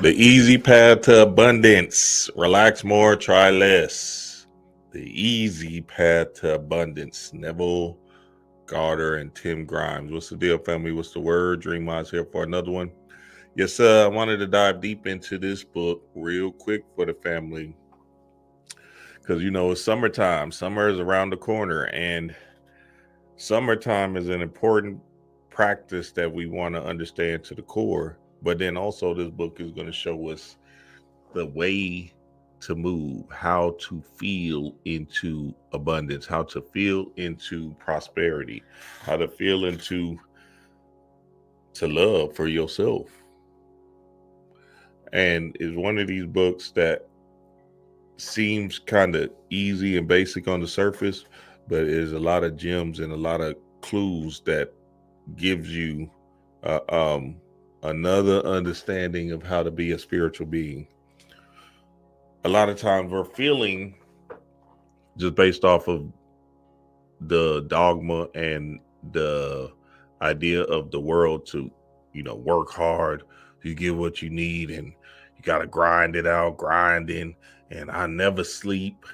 The easy path to abundance. Relax more, try less. The easy path to abundance. Neville Goddard and Tim Grimes. What's the deal, family? What's the word? Dream Mind's here for another one. Yes, sir. I wanted to dive deep into this book real quick for the family. Because, it's summertime. Summer is around the corner. And summertime is an important practice that we want to understand to the core. But then also, this book is going to show us the way to move, how to feel into abundance, how to feel into prosperity, how to feel into to love for yourself. And it's one of these books that seems kind of easy and basic on the surface, but there's a lot of gems and a lot of clues that gives you uh, um, another understanding of how to be a spiritual being. A lot of times we're feeling just based off of the dogma and the idea of the world to, work hard, you get what you need, and you got to grind it out, grinding. And I never sleep.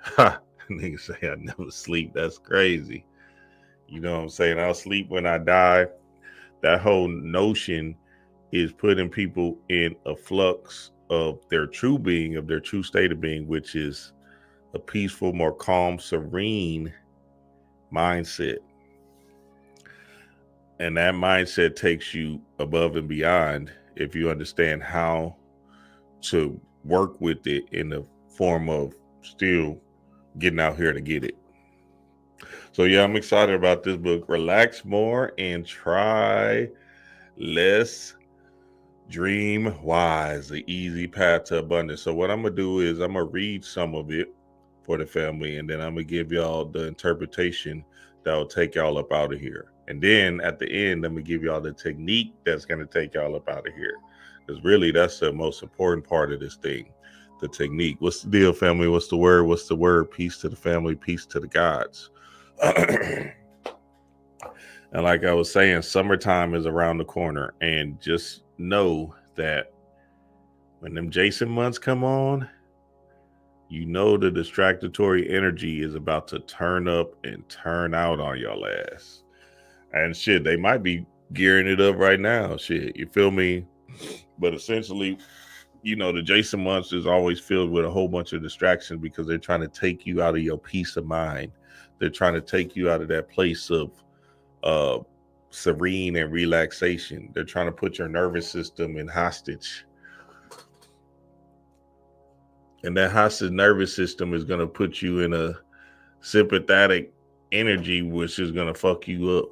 Ha! Niggas say I never sleep. That's crazy. You know what I'm saying? I'll sleep when I die. That whole notion is putting people in a flux of their true being, of their true state of being, which is a peaceful, more calm, serene mindset. And that mindset takes you above and beyond if you understand how to work with it in the form of still getting out here to get it. So yeah, I'm excited about this book. Relax more and try less. Dream wise, the easy path to abundance. So what I'm gonna do is I'm gonna read some of it for the family, and then I'm gonna give y'all the interpretation that will take y'all up out of here. And then at the end, I'm gonna give y'all the technique that's gonna take y'all up out of here. Because really, that's the most important part of this thing, the technique. What's the deal, family? What's the word? What's the word? Peace to the family, peace to the gods. And like I was saying, summertime is around the corner, and just know that when them Jason months come on, you know the distractory energy is about to turn up and turn out on y'all ass. And shit, they might be gearing it up right now. Shit, you feel me? But essentially, the Jason months is always filled with a whole bunch of distractions because they're trying to take you out of your peace of mind. They're trying to take you out of that place of uh serene and relaxation. They're trying to put your nervous system in hostage. And that hostage nervous system is going to put you in a sympathetic energy, which is going to fuck you up.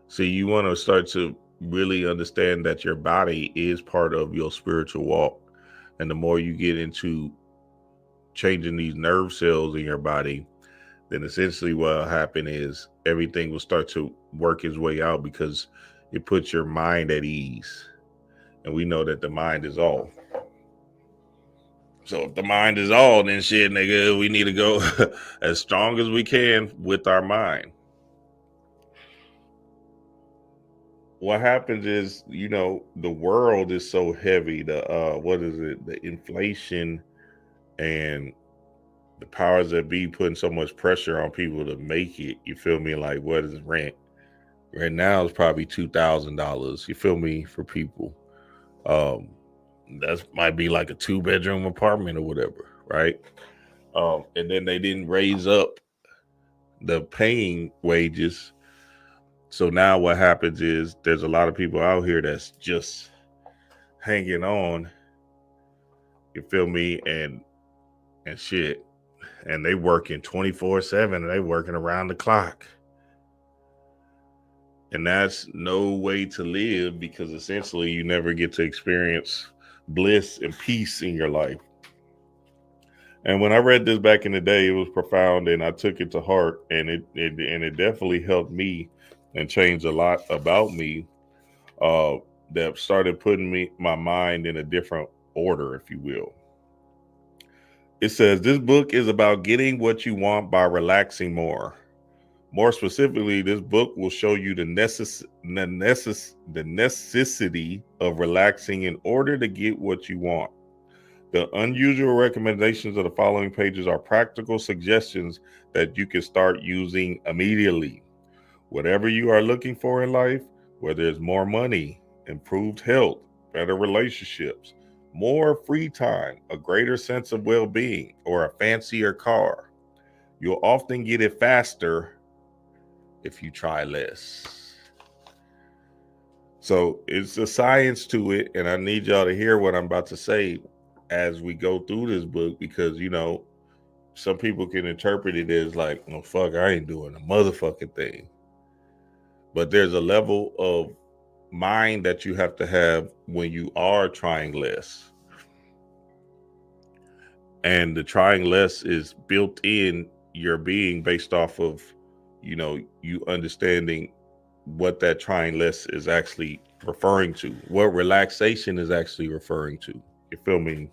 So you want to start to really understand that your body is part of your spiritual walk. And the more you get into changing these nerve cells in your body, then essentially what will happen is everything will start to work its way out because it puts your mind at ease. And we know that the mind is all. So if the mind is all, then shit, nigga, we need to go as strong as we can with our mind. What happens is, the world is so heavy. What is it? The inflation and the powers that be putting so much pressure on people to make it. You feel me? Like, what is rent? Right now is probably $2,000. You feel me? For people, that might be like a 2-bedroom apartment or whatever, right? And then they didn't raise up the paying wages. So now what happens is there's a lot of people out here that's just hanging on. You feel me? And shit. And they working 24/7 and they working around the clock. And that's no way to live because essentially you never get to experience bliss and peace in your life. And when I read this back in the day, it was profound and I took it to heart, and it definitely helped me and changed a lot about me. That started putting my mind in a different order, if you will. It says this book is about getting what you want by relaxing more. More specifically, this book will show you the necessity of relaxing in order to get what you want. The unusual recommendations of the following pages are practical suggestions that you can start using immediately. Whatever you are looking for in life, whether it's more money, improved health, better relationships, more free time, a greater sense of well-being, or a fancier car, you'll often get it faster if you try less. So it's a science to it, and I need y'all to hear what I'm about to say as we go through this book, because some people can interpret it as like, "Oh fuck, I ain't doing a motherfucking thing." But there's a level of mind that you have to have when you are trying less. And the trying less is built in your being based off of, you understanding what that trying less is actually referring to, what relaxation is actually referring to. You feel me?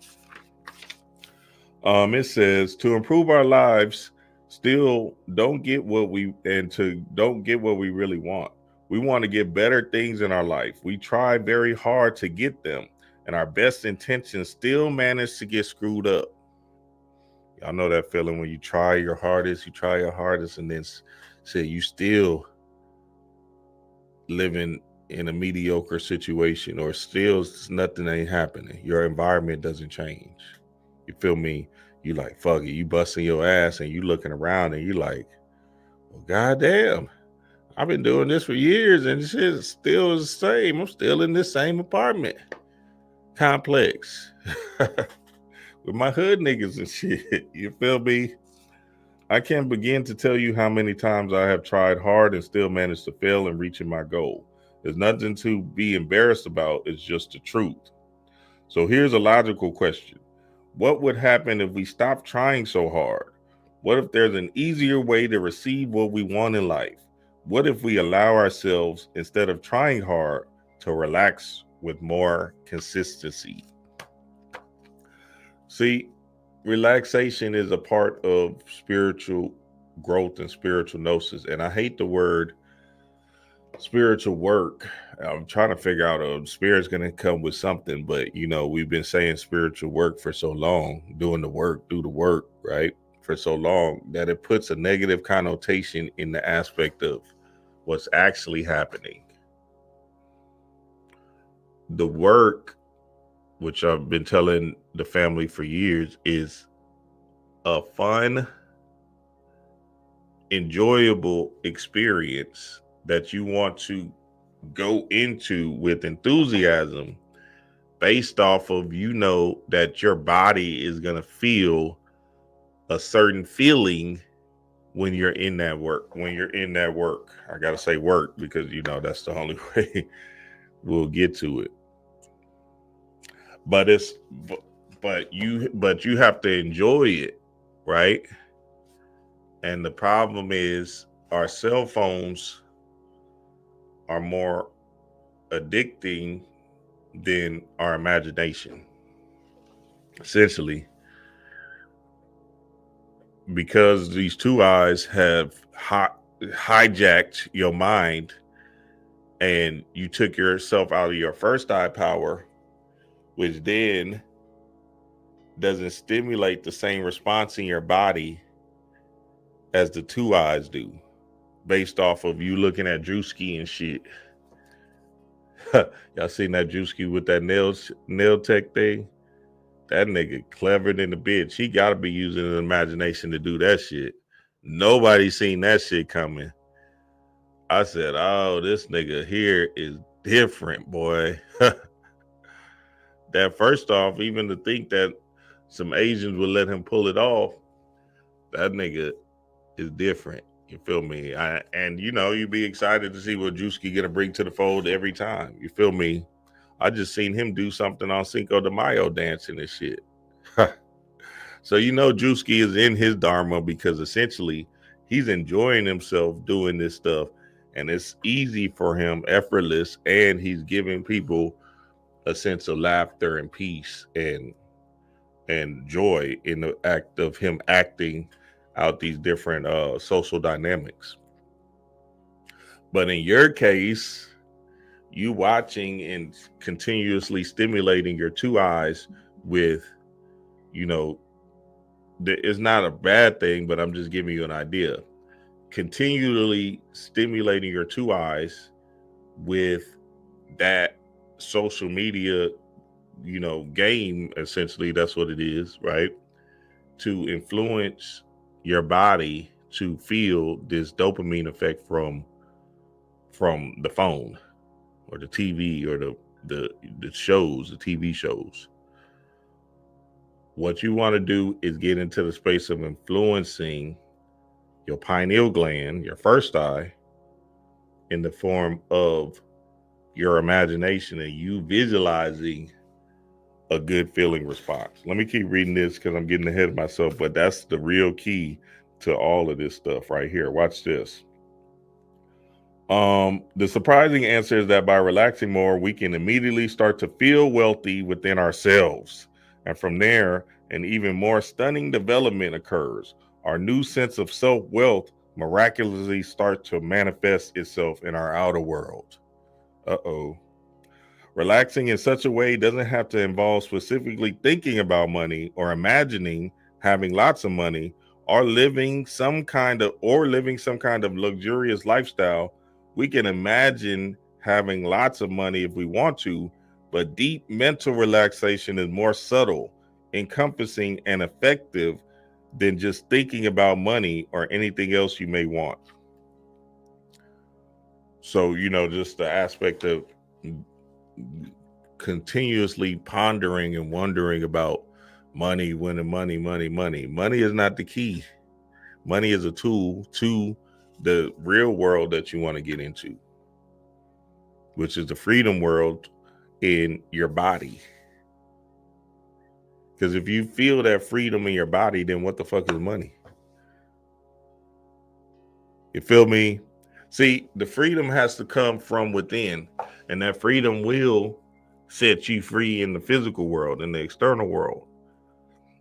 It says to improve our lives, still don't get what we really want. We want to get better things in our life. We try very hard to get them, and our best intentions still manage to get screwed up. Y'all know that feeling when you try your hardest, and then say you still living in a mediocre situation, or still nothing ain't happening. Your environment doesn't change. You feel me? You like, fuck it, you busting your ass and you looking around and you like, well, goddamn, I've been doing this for years and shit still the same. I'm still in this same apartment complex with my hood niggas and shit. You feel me? I can't begin to tell you how many times I have tried hard and still managed to fail in reaching my goal. There's nothing to be embarrassed about. It's just the truth. So here's a logical question. What would happen if we stopped trying so hard? What if there's an easier way to receive what we want in life? What if we allow ourselves, instead of trying hard, to relax with more consistency? See, relaxation is a part of spiritual growth and spiritual gnosis. And I hate the word spiritual work. I'm trying to figure out spirit's going to come with something, but we've been saying spiritual work for so long, doing the work, do the work, right? For so long that it puts a negative connotation in the aspect of what's actually happening. The work, which I've been telling the family for years, is a fun, enjoyable experience that you want to go into with enthusiasm, based off of that your body is going to feel a certain feeling when you're in that work. I gotta say work because that's the only way we'll get to it. But you have to enjoy it, right? And the problem is our cell phones are more addicting than our imagination. Essentially, because these two eyes have hijacked your mind, and you took yourself out of your first eye power, which then doesn't stimulate the same response in your body as the two eyes do, based off of you looking at Drewski and shit. Y'all seen that Drewski with that nail tech thing? That nigga clever than the bitch. He gotta be using his imagination to do that shit. Nobody seen that shit coming. I said, oh, this nigga here is different, boy. That first off, even to think that some Asians would let him pull it off, that nigga is different. You feel me? You be excited to see what Drewski gonna bring to the fold every time. You feel me? I just seen him do something on Cinco de Mayo dancing and shit. So Drewski is in his dharma, because essentially he's enjoying himself doing this stuff, and it's easy for him, effortless, and he's giving people a sense of laughter and peace and joy in the act of him acting out these different social dynamics. But in your case, you watching and continuously stimulating your two eyes with, you know, it's not a bad thing, but I'm just giving you an idea. Continually stimulating your two eyes with that social media, game, essentially, that's what it is, right? To influence your body to feel this dopamine effect from the phone or the TV or the shows, the TV shows. What you want to do is get into the space of influencing your pineal gland, your first eye, in the form of your imagination and you visualizing a good feeling response. Let me keep reading this because I'm getting ahead of myself, but that's the real key to all of this stuff right here. Watch this. The surprising answer is that by relaxing more, we can immediately start to feel wealthy within ourselves. And from there, an even more stunning development occurs. Our new sense of self-wealth miraculously starts to manifest itself in our outer world. Uh-oh. Relaxing in such a way doesn't have to involve specifically thinking about money or imagining having lots of money or living some kind of luxurious lifestyle. We can imagine having lots of money if we want to, but deep mental relaxation is more subtle, encompassing, and effective than just thinking about money or anything else you may want. So, just the aspect of continuously pondering and wondering about money, winning money. Money is not the key. Money is a tool to the real world that you want to get into, which is the freedom world in your body. Because if you feel that freedom in your body, then what the fuck is money? You feel me? See, the freedom has to come from within, and that freedom will set you free in the physical world, in the external world.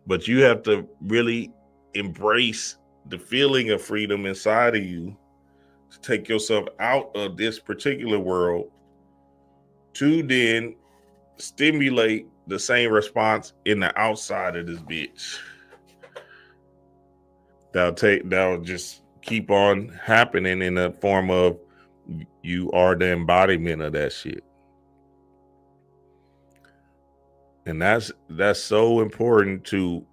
But you have to really embrace the feeling of freedom inside of you to take yourself out of this particular world to then stimulate the same response in the outside of this bitch. That'll just keep on happening in the form of you are the embodiment of that shit. And that's so important to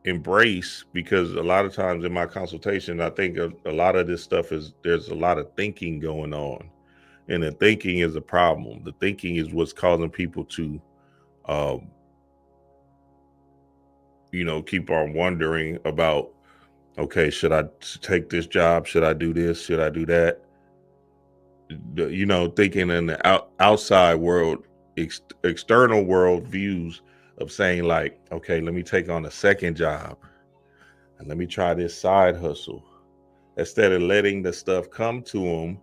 embrace, because a lot of times in my consultation, I think a lot of this stuff is there's a lot of thinking going on, and the thinking is a problem. The thinking is what's causing people to keep on wondering about, okay, should I take this job? Should I do this? Should I do that? Thinking in the outside world, external world views of saying like, okay, let me take on a second job and let me try this side hustle, instead of letting the stuff come to them,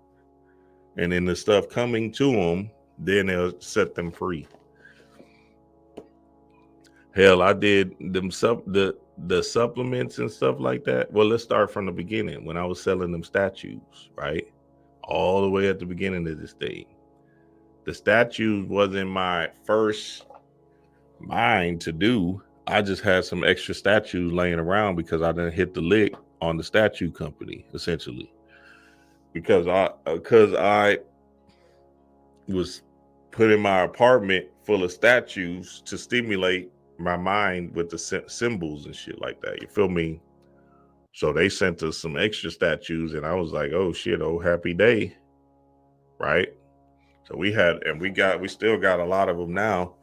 and then the stuff coming to them, then they'll set them free. Hell, I did them the supplements and stuff like that. Well, let's start from the beginning. When I was selling them statues, right? All the way at the beginning of this thing. The statues wasn't my first mind to do. I just had some extra statues laying around because I didn't hit the lick on the statue company, essentially. Because I was put in my apartment full of statues to stimulate my mind with the symbols and shit like that. You feel me? So they sent us some extra statues, and I was like, oh shit, oh happy day. Right? So we still got a lot of them now.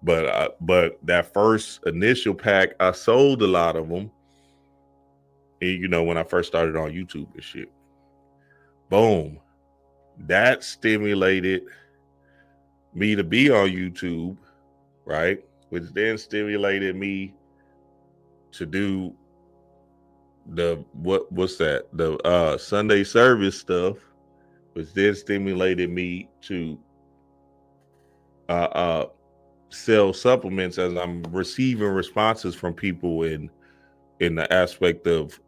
But that first initial pack, I sold a lot of them. And, when I first started on YouTube and shit. Boom. That stimulated me to be on YouTube, right? Which then stimulated me to do what's that? The Sunday service stuff, which then stimulated me to sell supplements as I'm receiving responses from people in the aspect of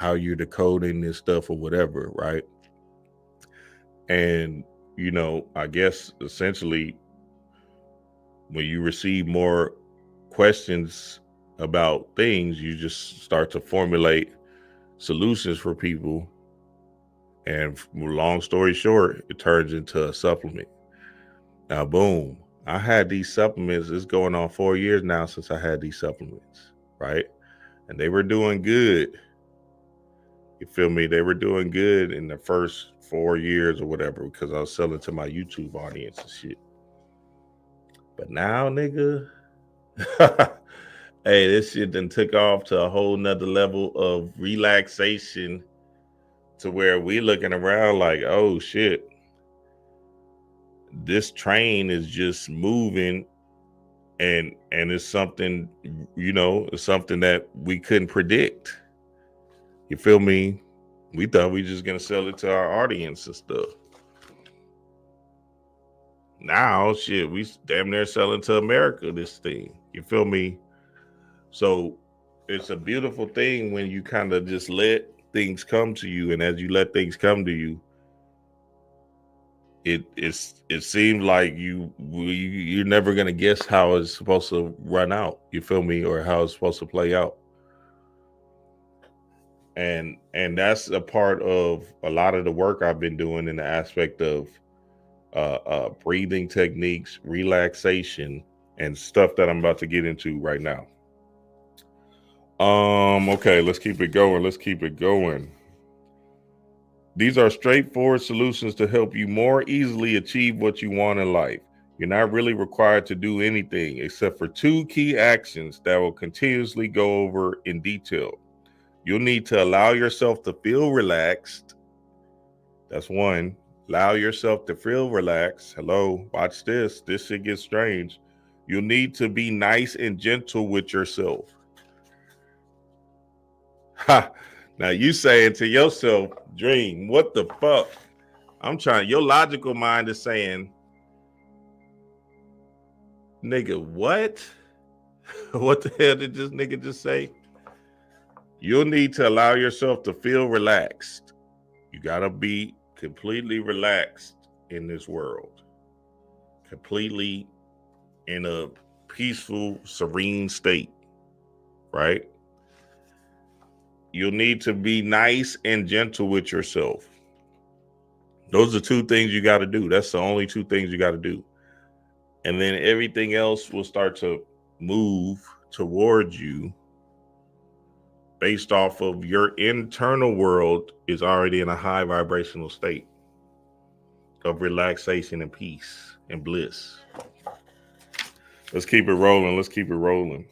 how you're decoding this stuff or whatever, right? And, I guess essentially when you receive more questions about things, you just start to formulate solutions for people. And long story short, it turns into a supplement. Now, boom, I had these supplements. It's going on 4 years now since I had these supplements, right? And they were doing good. You feel me? They were doing good in the first 4 years or whatever because I was selling to my YouTube audience and shit. But now, nigga, hey, this shit done took off to a whole nother level of relaxation to where we looking around like, oh shit, this train is just moving, and it's something, it's something that we couldn't predict. You feel me? We thought we just gonna sell it to our audience and stuff. Now, shit, we damn near selling to America this thing. You feel me? So it's a beautiful thing when you kind of just let things come to you, and as you let things come to you, it seems like you're never gonna guess how it's supposed to run out. You feel me? Or how it's supposed to play out. And that's a part of a lot of the work I've been doing in the aspect of breathing techniques, relaxation, and stuff that I'm about to get into right now. Okay, let's keep it going. These are straightforward solutions to help you more easily achieve what you want in life. You're not really required to do anything except for 2 key actions that will continuously go over in detail. You'll need to allow yourself to feel relaxed. That's one. Allow yourself to feel relaxed. Hello, watch this. This shit gets strange. You'll need to be nice and gentle with yourself. Ha! Now you saying to yourself, Dream, what the fuck? Your logical mind is saying, nigga, what? What the hell did this nigga just say? You'll need to allow yourself to feel relaxed. You gotta be completely relaxed in this world. Completely in a peaceful, serene state, right? You'll need to be nice and gentle with yourself. Those are 2 things you got to do. That's the only 2 things you got to do. And then everything else will start to move towards you based off of your internal world is already in a high vibrational state of relaxation and peace and bliss. Let's keep it rolling.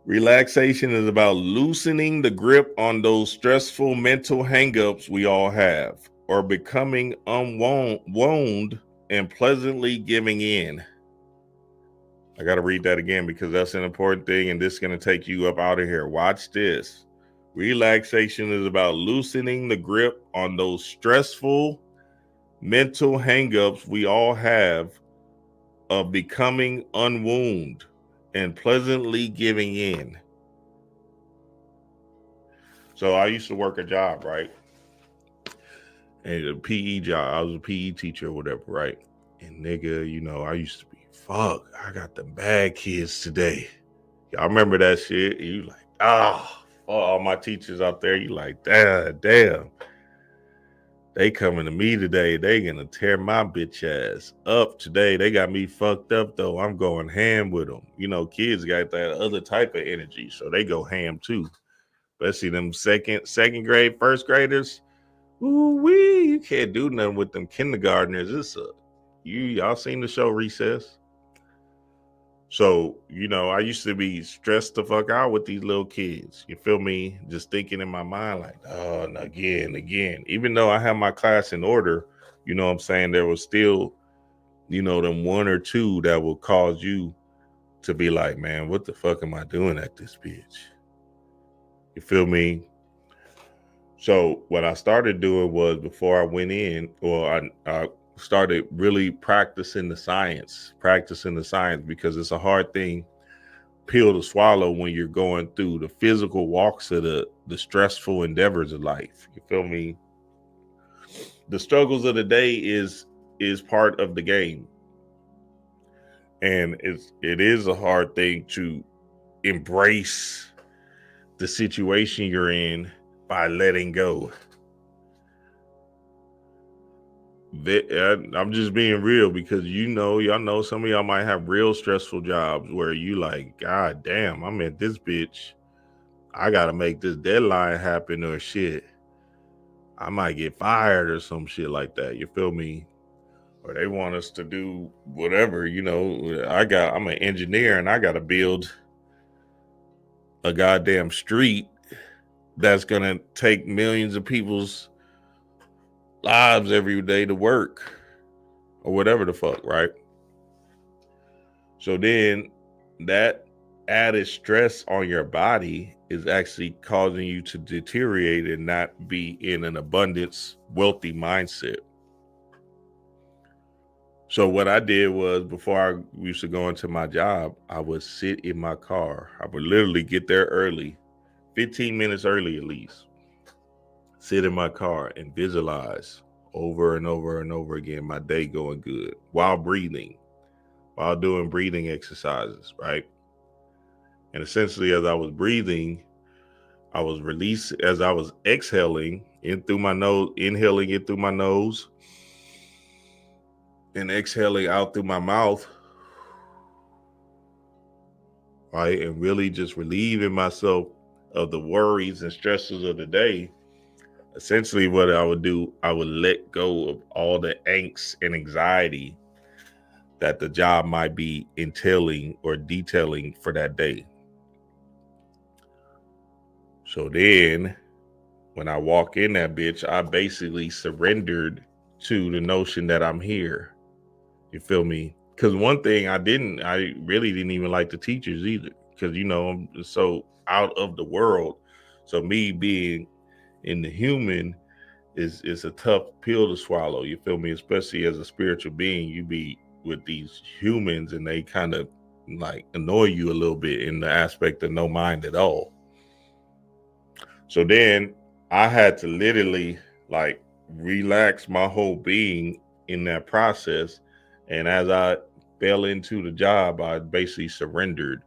Relaxation is about loosening the grip on those stressful mental hangups we all have, or becoming unwound and pleasantly giving in. I got to read that again because that's an important thing, and this is going to take you up out of here. Watch this. Relaxation is about loosening the grip on those stressful mental hangups we all have of becoming unwound and pleasantly giving in. So I used to work a job, right? And a PE job. I was a PE teacher or whatever, right? And nigga, I used to be, fuck, I got the bad kids today. Y'all remember that shit? You like, all my teachers out there, you like, damn. They coming to me today. They gonna tear my bitch ass up today. They got me fucked up though. I'm going ham with them. Kids got that other type of energy, so they go ham too. Especially them second grade, first graders. Ooh wee, you can't do nothing with them kindergartners. Y'all seen the show Recess? So, I used to be stressed the fuck out with these little kids. You feel me? Just thinking in my mind like, oh, again. Even though I have my class in order, you know what I'm saying? There was still, them 1 or 2 that will cause you to be like, man, what the fuck am I doing at this bitch? You feel me? So what I started doing was before I went in, or I started really practicing the science because it's a hard thing pill to swallow when you're going through the physical walks of the stressful endeavors of life. You feel me? The struggles of the day is part of the game. And it is a hard thing to embrace the situation you're in by letting go. I'm just being real because y'all know some of y'all might have real stressful jobs where you like, God damn, I'm at this bitch. I gotta make this deadline happen or shit. I might get fired or some shit like that. You feel me? Or they want us to do whatever, I'm an engineer and I gotta build a goddamn street that's gonna take millions of people's lives every day to work or whatever the fuck, right? So then that added stress on your body is actually causing you to deteriorate and not be in an abundance, wealthy mindset. So what I did was, before I used to go into my job, I would sit in my car. I would literally get there early, 15 minutes early at least. Sit in my car and visualize over and over and over again my day going good while breathing, while doing breathing exercises, right? And essentially, as I was breathing, I was releasing, as I was exhaling in through my nose, inhaling it through my nose and exhaling out through my mouth, right? And really just relieving myself of the worries and stresses of the day. Essentially, what I would do, I would let go of all the angst and anxiety that the job might be entailing or detailing for that day. So then when I walk in that bitch, I basically surrendered to the notion that I'm here. You feel me? Because one thing I really didn't even like the teachers either. Because, I'm so out of the world. So me being in the human is a tough pill to swallow. You feel me? Especially as a spiritual being, you be with these humans and they kind of like annoy you a little bit in the aspect of no mind at all. So then I had to literally like relax my whole being in that process. And as I fell into the job, I basically surrendered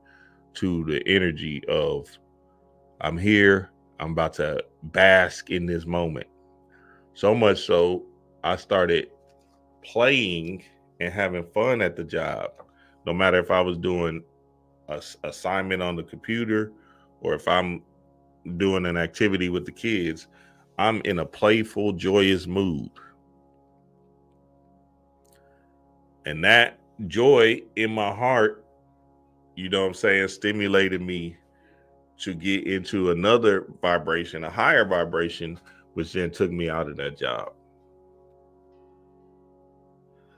to the energy of I'm here, I'm about to bask in this moment. So much so I started playing and having fun at the job. No matter if I was doing a assignment on the computer or if I'm doing an activity with the kids, I'm in a playful, joyous mood. And that joy in my heart, stimulated me to get into another vibration, a higher vibration, which then took me out of that job.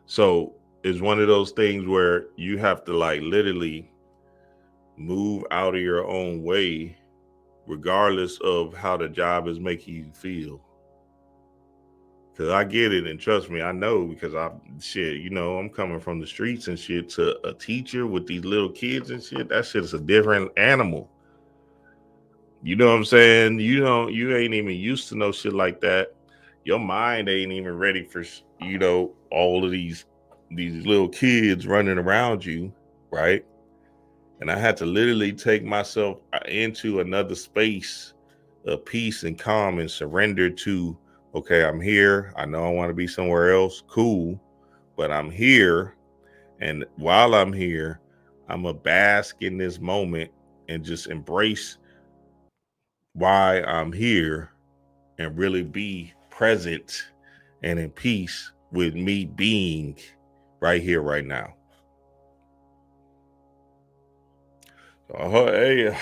So it's one of those things where you have to like literally move out of your own way, regardless of how the job is making you feel. Cause I get it, and trust me, I know because I'm coming from the streets and shit to a teacher with these little kids and shit. That shit is a different animal. You know what I'm saying? You ain't even used to no shit like that. Your mind ain't even ready for all of these little kids running around you, right? And I had to literally take myself into another space of peace and calm and surrender to, okay, I'm here. I know I want to be somewhere else. Cool. But I'm here. And while I'm here, I'm a bask in this moment and just embrace why I'm here and really be present and in peace with me being right here, right now. Hey,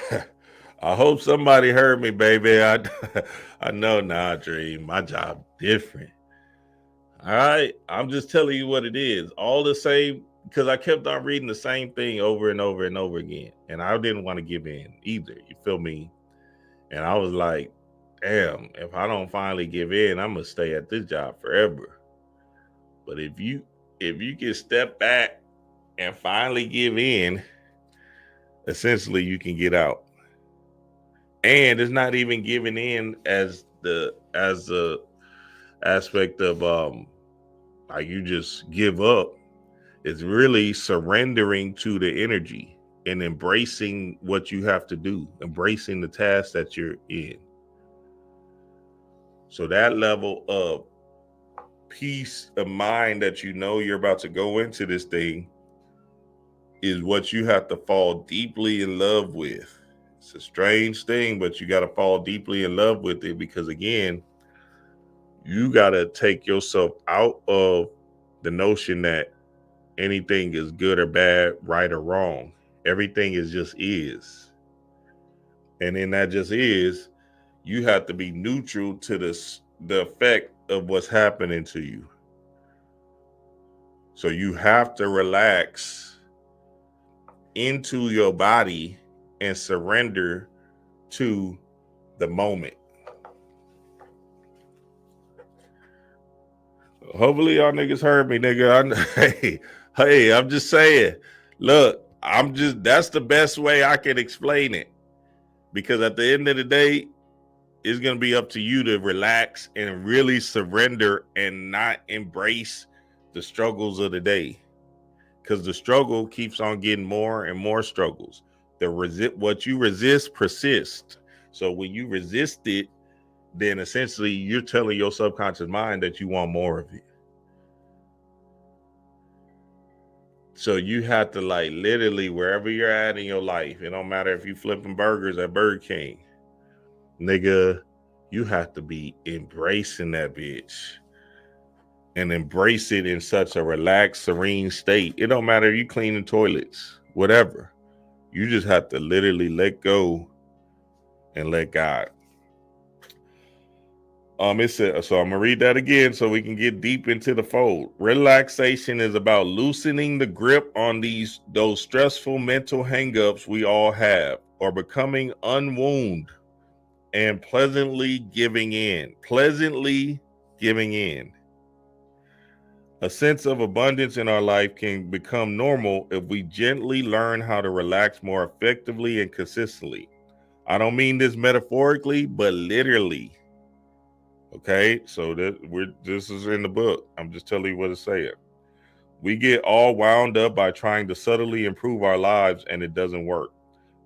I hope somebody heard me, baby. I know now, Dream. My job different. All right, I'm just telling you what it is. All the same, because I kept on reading the same thing over and over and over again, and I didn't want to give in either. You feel me? And I was like, damn, if I don't finally give in, I'm gonna stay at this job forever. But if you can step back and finally give in, essentially you can get out. And it's not even giving in as the aspect of like you just give up. It's really surrendering to the energy and embracing what you have to do, embracing the task that you're in. So that level of peace of mind that you know you're about to go into this thing is what you have to fall deeply in love with. It's a strange thing, but you got to fall deeply in love with it, because again, you got to take yourself out of the notion that anything is good or bad, right or wrong. Everything is just is. And in that just is, you have to be neutral to the effect of what's happening to you. So you have to relax into your body and surrender to the moment. Hopefully y'all niggas heard me, nigga. Hey, I'm just saying. Look, that's the best way I can explain it. Because at the end of the day, it's going to be up to you to relax and really surrender and not embrace the struggles of the day. Because the struggle keeps on getting more and more struggles. What you resist persists. So when you resist it, then essentially you're telling your subconscious mind that you want more of it. So you have to, like, literally wherever you're at in your life, it don't matter if you flipping burgers at Burger King, nigga, you have to be embracing that bitch and embrace it in such a relaxed, serene state. It don't matter if you cleaning toilets, whatever. You just have to literally let go and let God. It said, so I'm gonna read that again so we can get deep into the fold. Relaxation is about loosening the grip on those stressful mental hangups we all have, or becoming unwound and pleasantly giving in. Pleasantly giving in. A sense of abundance in our life can become normal if we gently learn how to relax more effectively and consistently. I don't mean this metaphorically, but literally. Okay, so this is in the book. I'm just telling you what it's saying. We get all wound up by trying to subtly improve our lives, and it doesn't work.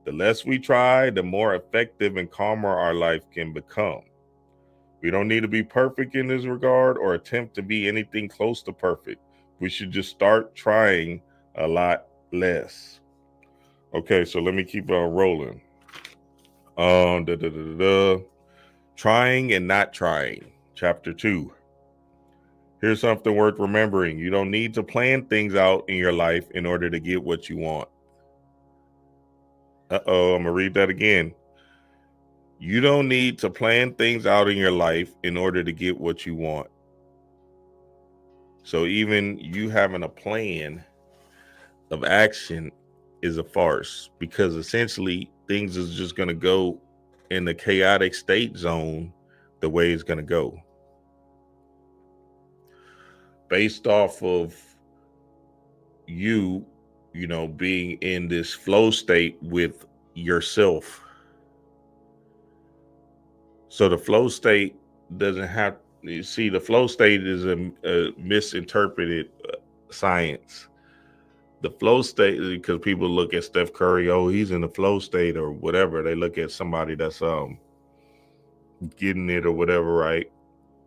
The less we try, the more effective and calmer our life can become. We don't need to be perfect in this regard or attempt to be anything close to perfect. We should just start trying a lot less. Okay, so let me keep on rolling. Trying and not trying. Chapter 2. Here's something worth remembering. You don't need to plan things out in your life in order to get what you want. I'm going to read that again. You don't need to plan things out in your life in order to get what you want. So even you having a plan of action is a farce, because essentially things is just going to go in the chaotic state zone the way it's going to go, based off of you know, being in this flow state with yourself. So the flow state doesn't have, you see, the flow state is a misinterpreted science. The flow state, because people look at Steph Curry, oh, he's in the flow state or whatever. They look at somebody that's getting it or whatever, right?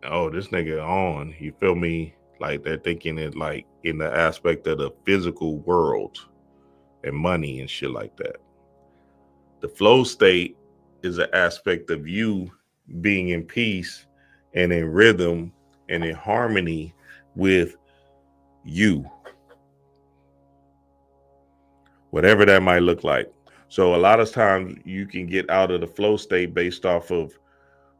Oh, this nigga on, you feel me? Like they're thinking it like in the aspect of the physical world and money and shit like that. The flow state is an aspect of you being in peace and in rhythm and in harmony with you, whatever that might look like. So a lot of times you can get out of the flow state based off of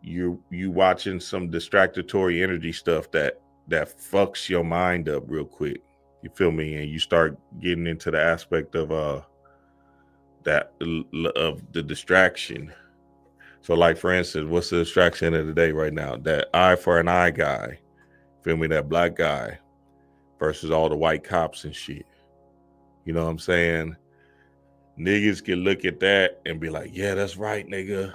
you watching some distractory energy stuff that fucks your mind up real quick. You feel me? And you start getting into the aspect of the distraction. So like, for instance, what's the distraction of the day right now? That eye for an eye guy. Feel me? That black guy versus all the white cops and shit. You know what I'm saying? Niggas can look at that and be like, yeah, that's right, nigga.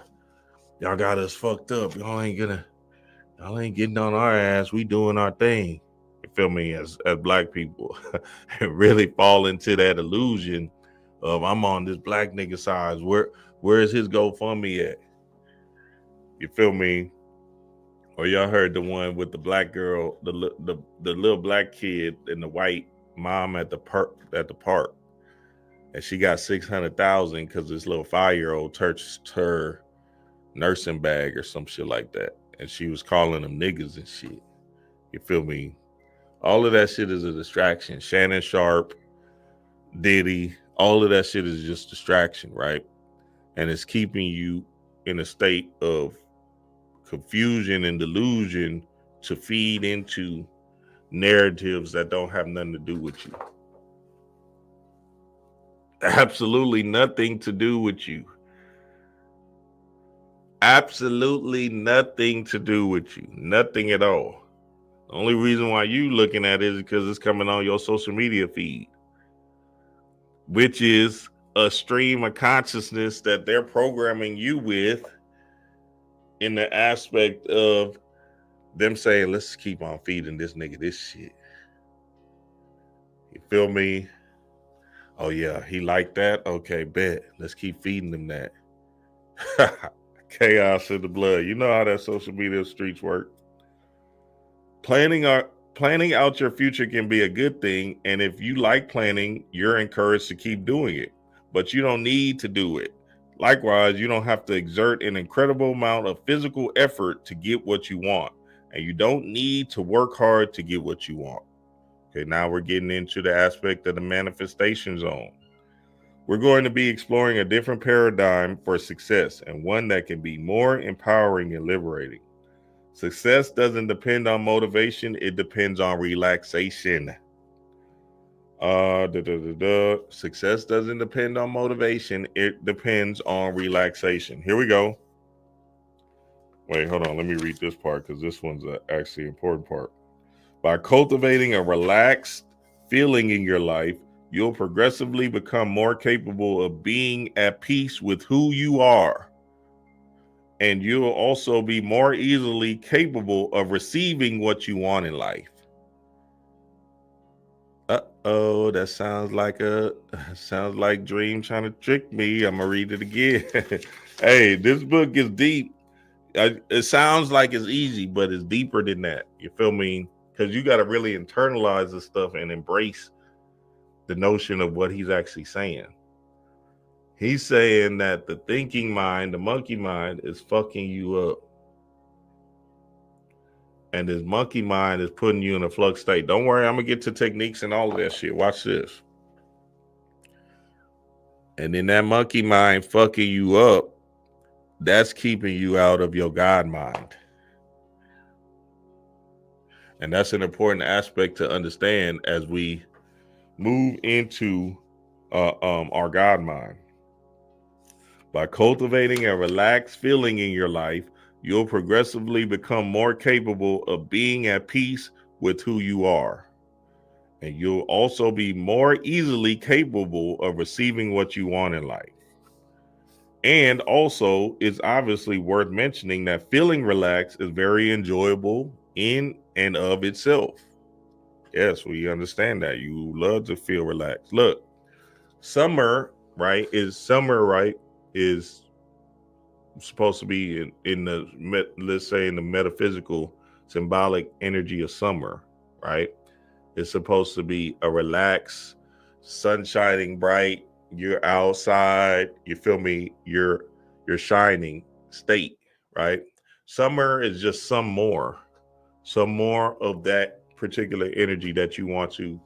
Y'all got us fucked up. Y'all ain't getting on our ass. We doing our thing. You feel me? As black people, and really fall into that illusion of I'm on this black nigga side. Where is his GoFundMe at? You feel me? Or y'all heard the one with the black girl, the little black kid and the white mom at the park, and she got 600,000 because this little 5-year-old touched her nursing bag or some shit like that, and she was calling them niggas and shit. You feel me? All of that shit is a distraction. Shannon Sharp, Diddy, all of that shit is just distraction, right? And it's keeping you in a state of confusion and delusion to feed into narratives that don't have nothing to do with you. Absolutely nothing to do with you. Absolutely nothing to do with you. Nothing at all. The only reason why you looking at it is because it's coming on your social media feed, which is a stream of consciousness that they're programming you with in the aspect of them saying, let's keep on feeding this nigga this shit. You feel me? Oh yeah, he liked that? Okay, bet. Let's keep feeding him that. Chaos in the blood. You know how that social media streets work. Planning out your future can be a good thing, and if you like planning, you're encouraged to keep doing it, but you don't need to do it. Likewise, you don't have to exert an incredible amount of physical effort to get what you want, and you don't need to work hard to get what you want. Okay, now we're getting into the aspect of the manifestation zone. We're going to be exploring a different paradigm for success, and one that can be more empowering and liberating. Success doesn't depend on motivation, it depends on relaxation. Success doesn't depend on motivation, it depends on relaxation. Here we go. Wait, hold on. Let me read this part because this one's actually an important part. By cultivating a relaxed feeling in your life, you'll progressively become more capable of being at peace with who you are. And you'll also be more easily capable of receiving what you want in life. Uh-oh, that sounds like Dream trying to trick me. I'm gonna read it again. Hey, this book is deep. It sounds like it's easy, but it's deeper than that. You feel me? Because you got to really internalize this stuff and embrace the notion of what he's actually saying. He's saying that the thinking mind, the monkey mind, is fucking you up. And this monkey mind is putting you in a flux state. Don't worry, I'm going to get to techniques and all of that shit. Watch this. And then that monkey mind fucking you up, that's keeping you out of your God mind. And that's an important aspect to understand as we move into our God mind. By cultivating a relaxed feeling in your life, you'll progressively become more capable of being at peace with who you are. And you'll also be more easily capable of receiving what you want in life. And also, it's obviously worth mentioning that feeling relaxed is very enjoyable in and of itself. Yes, we understand that. You love to feel relaxed. Look, summer, right, is supposed to be in the, let's say, in the metaphysical symbolic energy of summer, right? It's supposed to be a relaxed, sun shining bright, you're outside, you feel me, you're shining state, right? Summer is just some more of that particular energy that you want to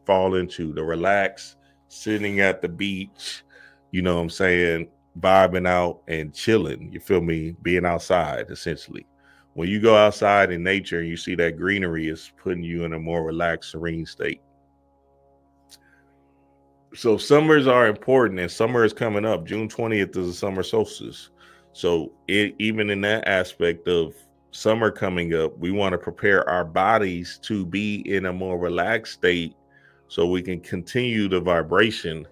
fall into, the relax, sitting at the beach, you know what I'm saying, vibing out and chilling, you feel me, being outside essentially. When you go outside in nature and you see that greenery, is putting you in a more relaxed, serene state. So summers are important, and summer is coming up. June 20th is the summer solstice. So even in that aspect of summer coming up, we want to prepare our bodies to be in a more relaxed state so we can continue the vibration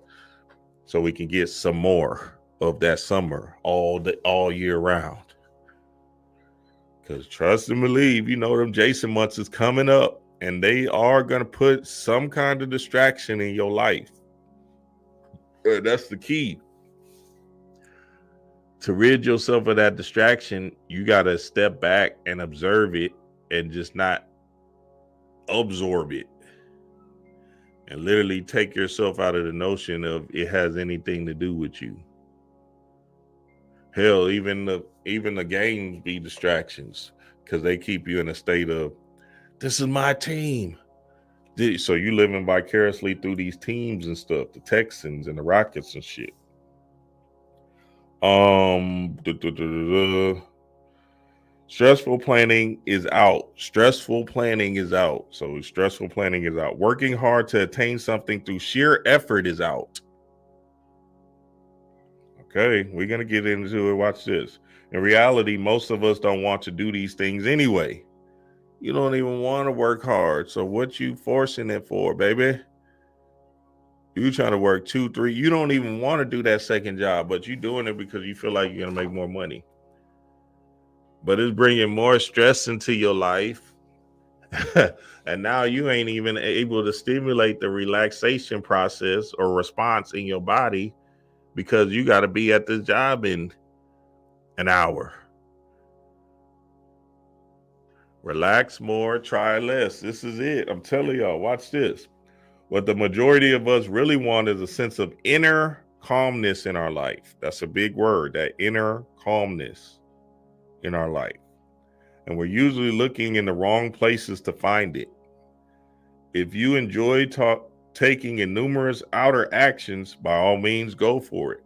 so we can get some more of that summer all year round. Because trust and believe, them Jason months is coming up, and they are going to put some kind of distraction in your life. That's the key. To rid yourself of that distraction, you got to step back and observe it and just not absorb it. And literally take yourself out of the notion of it has anything to do with you. Hell, even the games be distractions because they keep you in a state of, this is my team. So you living vicariously through these teams and stuff, the Texans and the Rockets and shit. Stressful planning is out. Stressful planning is out. So stressful planning is out. Working hard to attain something through sheer effort is out. Okay, we're going to get into it. Watch this. In reality, most of us don't want to do these things anyway. You don't even want to work hard. So what you forcing it for, baby? You trying to work 2, 3. You don't even want to do that second job, but you doing it because you feel like you're going to make more money. But it's bringing more stress into your life. And now you ain't even able to stimulate the relaxation process or response in your body because you got to be at this job in an hour. Relax more, try less. This is it. I'm telling y'all, watch this. What the majority of us really want is a sense of inner calmness in our life. That's a big word, that inner calmness in our life. And we're usually looking in the wrong places to find it. If you enjoy taking in numerous outer actions, by all means, go for it.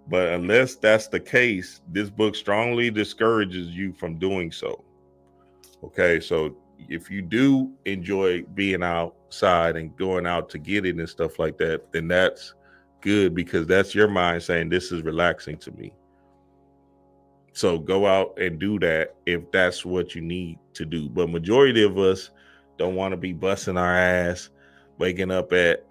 But unless that's the case, this book strongly discourages you from doing so. Okay, so if you do enjoy being outside and going out to get it and stuff like that, then that's good because that's your mind saying this is relaxing to me. So go out and do that if that's what you need to do. But majority of us don't want to be busting our ass, waking up at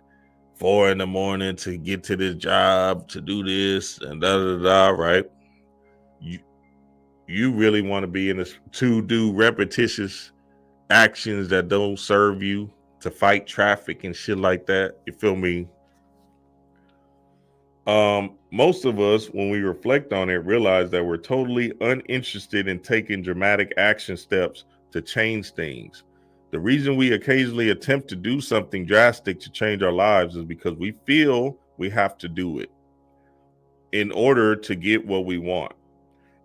4 a.m. to get to this job, to do this and right? You really want to be in this to do repetitious actions that don't serve you, to fight traffic and shit like that. You feel me? Most of us, when we reflect on it, realize that we're totally uninterested in taking dramatic action steps to change things. The reason we occasionally attempt to do something drastic to change our lives is because we feel we have to do it in order to get what we want.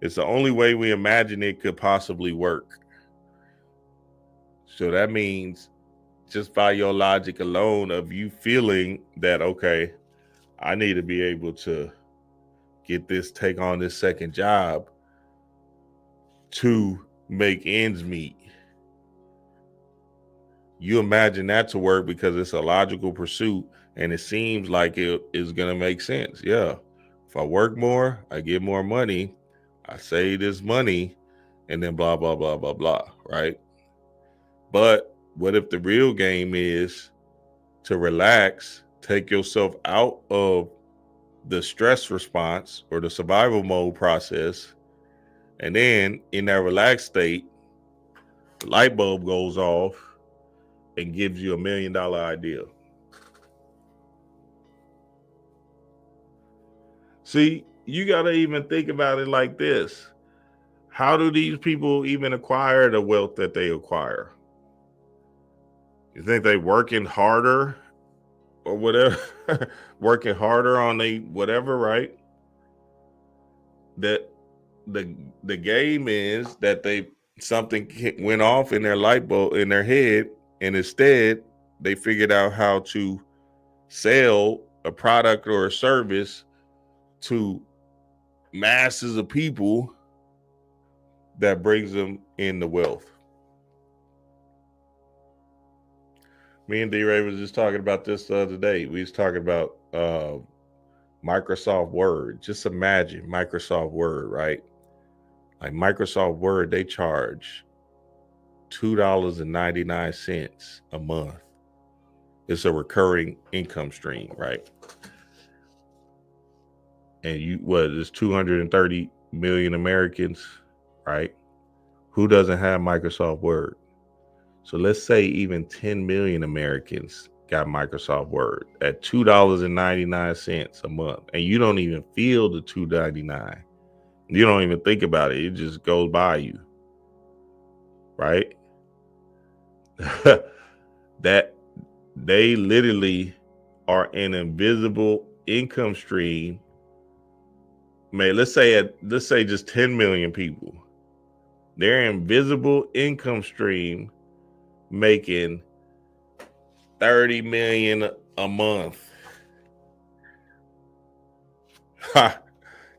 It's the only way we imagine it could possibly work. So that means just by your logic alone of you feeling that, okay, I need to be able to take on this second job to make ends meet. You imagine that to work because it's a logical pursuit and it seems like it is going to make sense. Yeah. If I work more, I get more money, I save this money, and then blah, blah, blah, blah, blah, right? But what if the real game is to relax, take yourself out of the stress response or the survival mode process, and then in that relaxed state, the light bulb goes off and gives you $1 million idea. See, you got to even think about it like this. How do these people even acquire the wealth that they acquire? You think they working harder or whatever, working harder on they whatever, right? That the game is that something went off in their light bulb in their head, and instead they figured out how to sell a product or a service to masses of people that brings them in the wealth. Me and D-Ray was just talking about this the other day. We was talking about Microsoft Word. Just imagine Microsoft Word, right? Like Microsoft Word, they charge $2.99 a month. It's a recurring income stream, right? and there's 230 million Americans, right? Who doesn't have Microsoft Word? So let's say even 10 million Americans got Microsoft Word at $2.99 a month, and you don't even feel the $2.99. You don't even think about it. It just goes by you, right? That they literally are an invisible income stream. Man, let's say just 10 million people. Their invisible income stream making 30 million a month.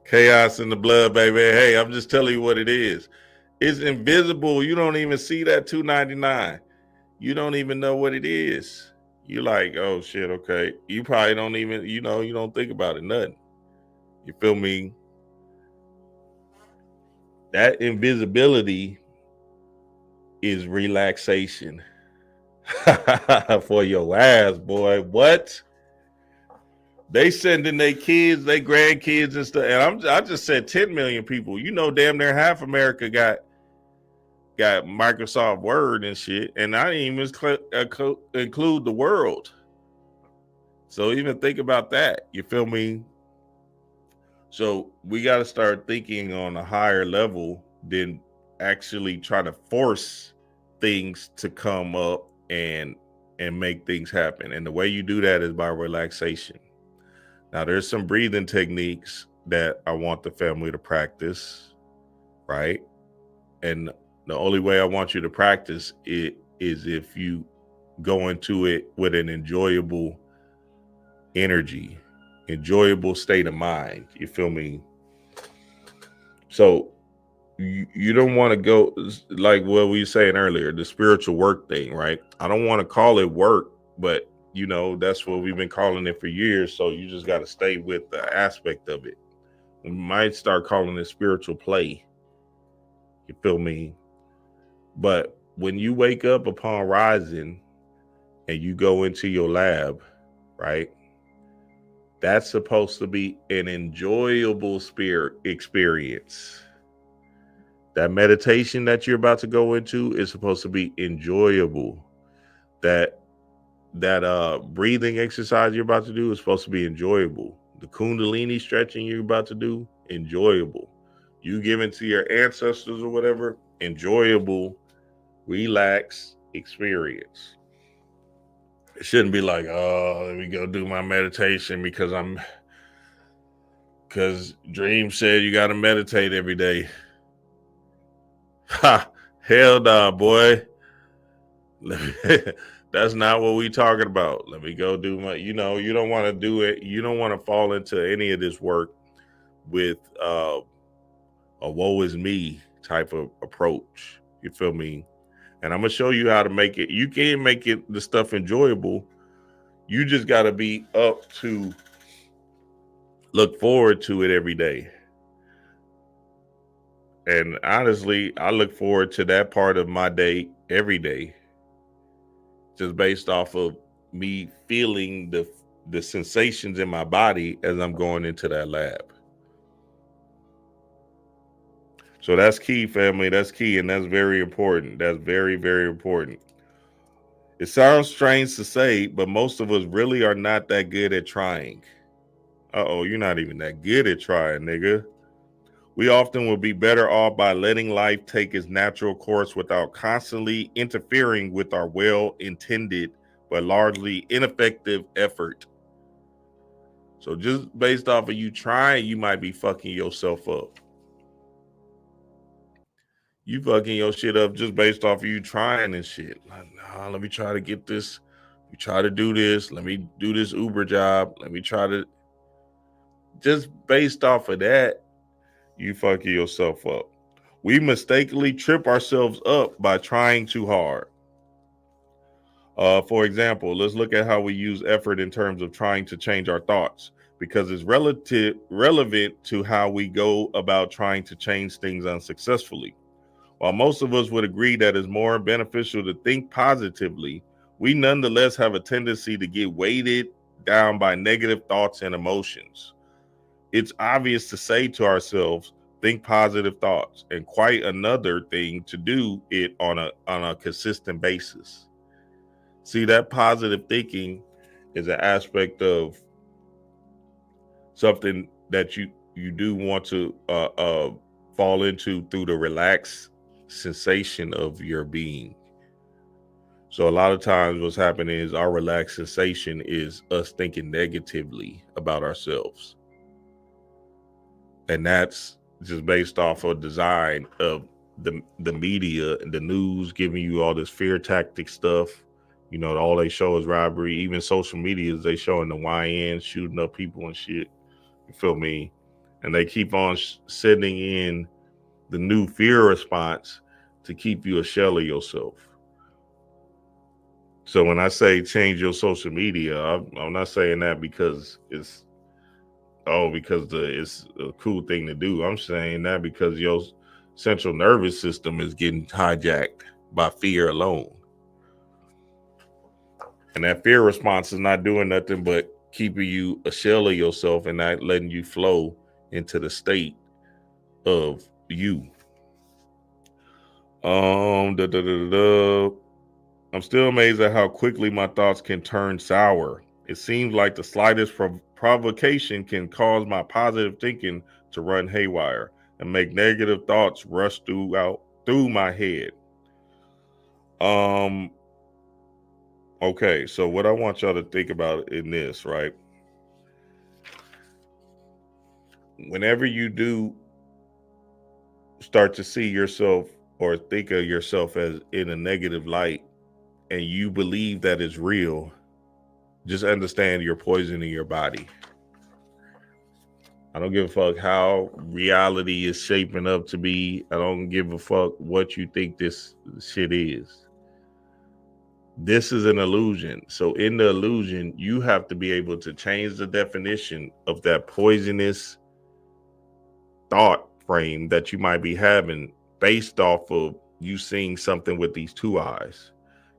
Chaos in the blood, baby. Hey, I'm just telling you what it is. It's invisible. You don't even see that $2.99. You don't even know what it is. You're like, oh shit, okay. You probably don't even, you don't think about it, nothing. You feel me? That invisibility is relaxation. For your ass, boy. What? They sending their kids, their grandkids and stuff. And I just said 10 million people. Damn near half America got Microsoft Word and shit. And I didn't even include the world. So even think about that. You feel me? So we got to start thinking on a higher level than actually try to force things to come up and make things happen. And the way you do that is by relaxation. Now, there's some breathing techniques that I want the family to practice, right? And the only way I want you to practice it is if you go into it with an enjoyable energy, enjoyable state of mind. You feel me? So you don't want to go like what we were saying earlier, the spiritual work thing, right? I don't want to call it work, but that's what we've been calling it for years. So you just got to stay with the aspect of it. We might start calling it spiritual play. You feel me? But when you wake up upon rising and you go into your lab, right? That's supposed to be an enjoyable spirit experience. That meditation that you're about to go into is supposed to be enjoyable. That breathing exercise you're about to do is supposed to be enjoyable. The Kundalini stretching you're about to do, enjoyable. You giving to your ancestors or whatever, enjoyable, relaxed experience. It shouldn't be like, oh, let me go do my meditation because Dream said you got to meditate every day. Ha, hell nah, boy. That's not what we talking about. Let me go do my, you don't want to do it. You don't want to fall into any of this work with a woe is me type of approach. You feel me? And I'm going to show you how to make it. You can make the stuff enjoyable. You just got to be up to look forward to it every day. And honestly, I look forward to that part of my day every day, just based off of me feeling the sensations in my body as I'm going into that lab. So that's key, family. That's key, and that's very important. That's very, very important. It sounds strange to say, but most of us really are not that good at trying. Uh-oh, you're not even that good at trying, nigga. We often will be better off by letting life take its natural course without constantly interfering with our well-intended but largely ineffective effort. So just based off of you trying, you might be fucking yourself up. You fucking your shit up just based off of you trying and shit. Like, nah, let me try to get this. We try to do this. Let me do this Uber job. Let me try to. Just based off of that, you fucking yourself up. We mistakenly trip ourselves up by trying too hard. For example, let's look at how we use effort in terms of trying to change our thoughts, because it's relevant to how we go about trying to change things unsuccessfully. While most of us would agree that it's more beneficial to think positively, we nonetheless have a tendency to get weighted down by negative thoughts and emotions. it's obvious to say to ourselves, think positive thoughts, and quite another thing to do it on a consistent basis. See, that positive thinking is an aspect of something that you do want to fall into through the relaxed sensation of your being. So a lot of times what's happening is our relaxed sensation is us thinking negatively about ourselves. And that's just based off of design of the media and the news giving you all this fear tactic stuff. You know, all they show is robbery. Even social media, they showing the YN shooting up people and shit. You feel me? And they keep on sending in the new fear response to keep you a shell of yourself. So when I say change your social media, I'm not saying that because it's it's a cool thing to do. I'm saying that because your central nervous system is getting hijacked by fear alone. And that fear response is not doing nothing but keeping you a shell of yourself and not letting you flow into the state of you. I'm still amazed at how quickly my thoughts can turn sour. It seems like the slightest provocation can cause my positive thinking to run haywire and make negative thoughts rush through my head. Okay, so what I want y'all to think about in this, right? Whenever you do start to see yourself or think of yourself as in a negative light and you believe that it's real, just understand you're poisoning your body. I don't give a fuck how reality is shaping up to be. I don't give a fuck what you think this shit is. This is an illusion. So in the illusion, you have to be able to change the definition of that poisonous thought frame that you might be having based off of you seeing something with these two eyes.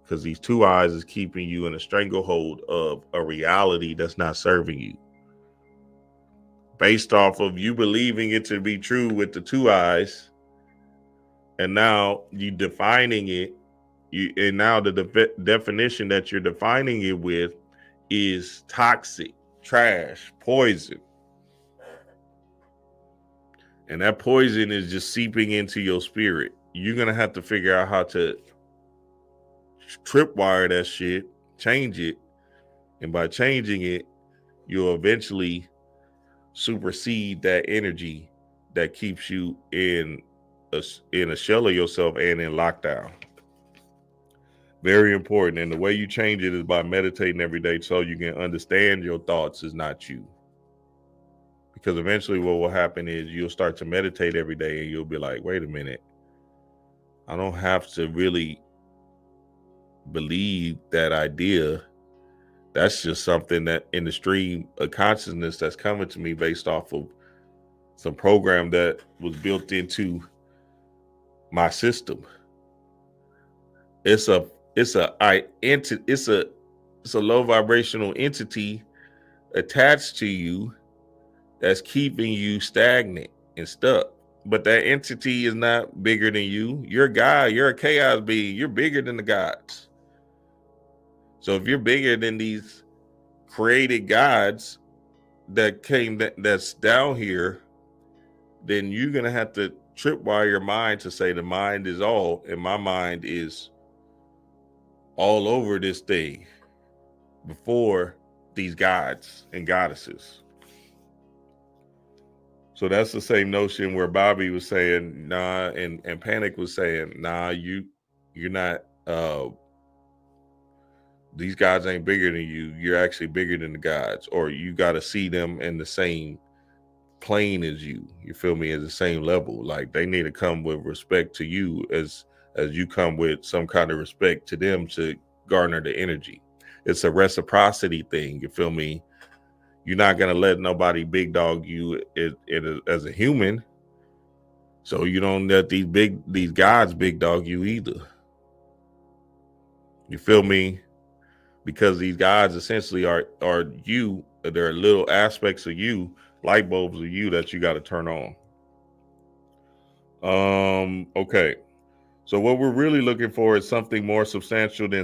Because these two eyes is keeping you in a stranglehold of a reality that's not serving you. Based off of you believing it to be true with the two eyes, and now you defining it, and now the definition that you're defining it with is toxic, trash, poison. And that poison is just seeping into your spirit. You're going to have to figure out how to tripwire that shit, change it. And by changing it, you'll eventually supersede that energy that keeps you in a shell of yourself and in lockdown. Very important. And the way you change it is by meditating every day so you can understand your thoughts is not you. Because eventually what will happen is you'll start to meditate every day and you'll be like, wait a minute, I don't have to really believe that idea. That's just something that in the stream of consciousness that's coming to me based off of some program that was built into my system. It's a low vibrational entity attached to you that's keeping you stagnant and stuck. But that entity is not bigger than you. You're a God. You're a chaos being. You're bigger than the gods. So if you're bigger than these created gods that's down here, then you're gonna have to tripwire your mind to say the mind is all, and my mind is all over this thing before these gods and goddesses. So that's the same notion where Bobby was saying, nah, and Panic was saying, nah, you're not, these gods ain't bigger than you. You're actually bigger than the gods, or you got to see them in the same plane as you. You feel me? At the same level. Like they need to come with respect to you as you come with some kind of respect to them to garner the energy. It's a reciprocity thing. You feel me? You're not gonna let nobody big dog you as a human. So you don't let these gods big dog you either. You feel me? Because these gods essentially are you. There are little aspects of you light bulbs of you that you got to turn on. Okay. So what we're really looking for is something more substantial than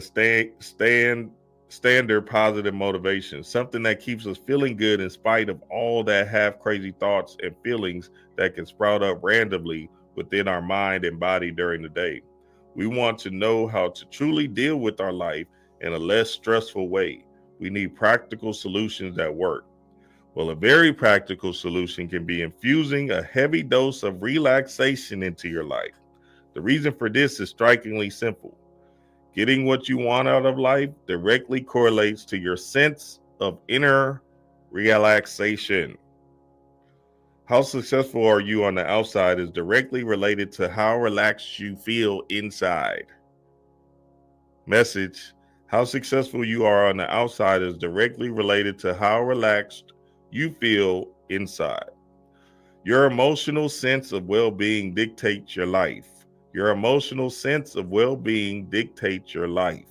standard positive motivation, something that keeps us feeling good in spite of all that half crazy thoughts and feelings that can sprout up randomly within our mind and body during the day. We want to know how to truly deal with our life in a less stressful way. We need practical solutions that work. Well, a very practical solution can be infusing a heavy dose of relaxation into your life. The reason for this is strikingly simple. Getting what you want out of life directly correlates to your sense of inner relaxation. How successful are you on the outside is directly related to how relaxed you feel inside. Message: how successful you are on the outside is directly related to how relaxed you feel inside. Your emotional sense of well-being dictates your life. Your emotional sense of well-being dictates your life.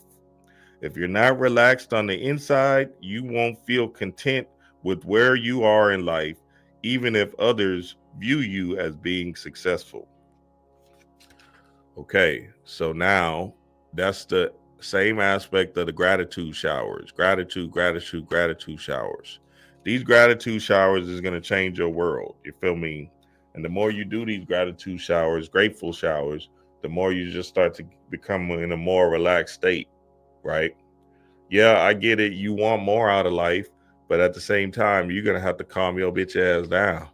If you're not relaxed on the inside, you won't feel content with where you are in life, even if others view you as being successful. Okay, so now that's the same aspect of the gratitude showers. Gratitude showers. These gratitude showers is going to change your world. You feel me? And the more you do these gratitude showers, grateful showers, the more you just start to become in a more relaxed state, right? Yeah, I get it. You want more out of life, but at the same time, you're going to have to calm your bitch ass down.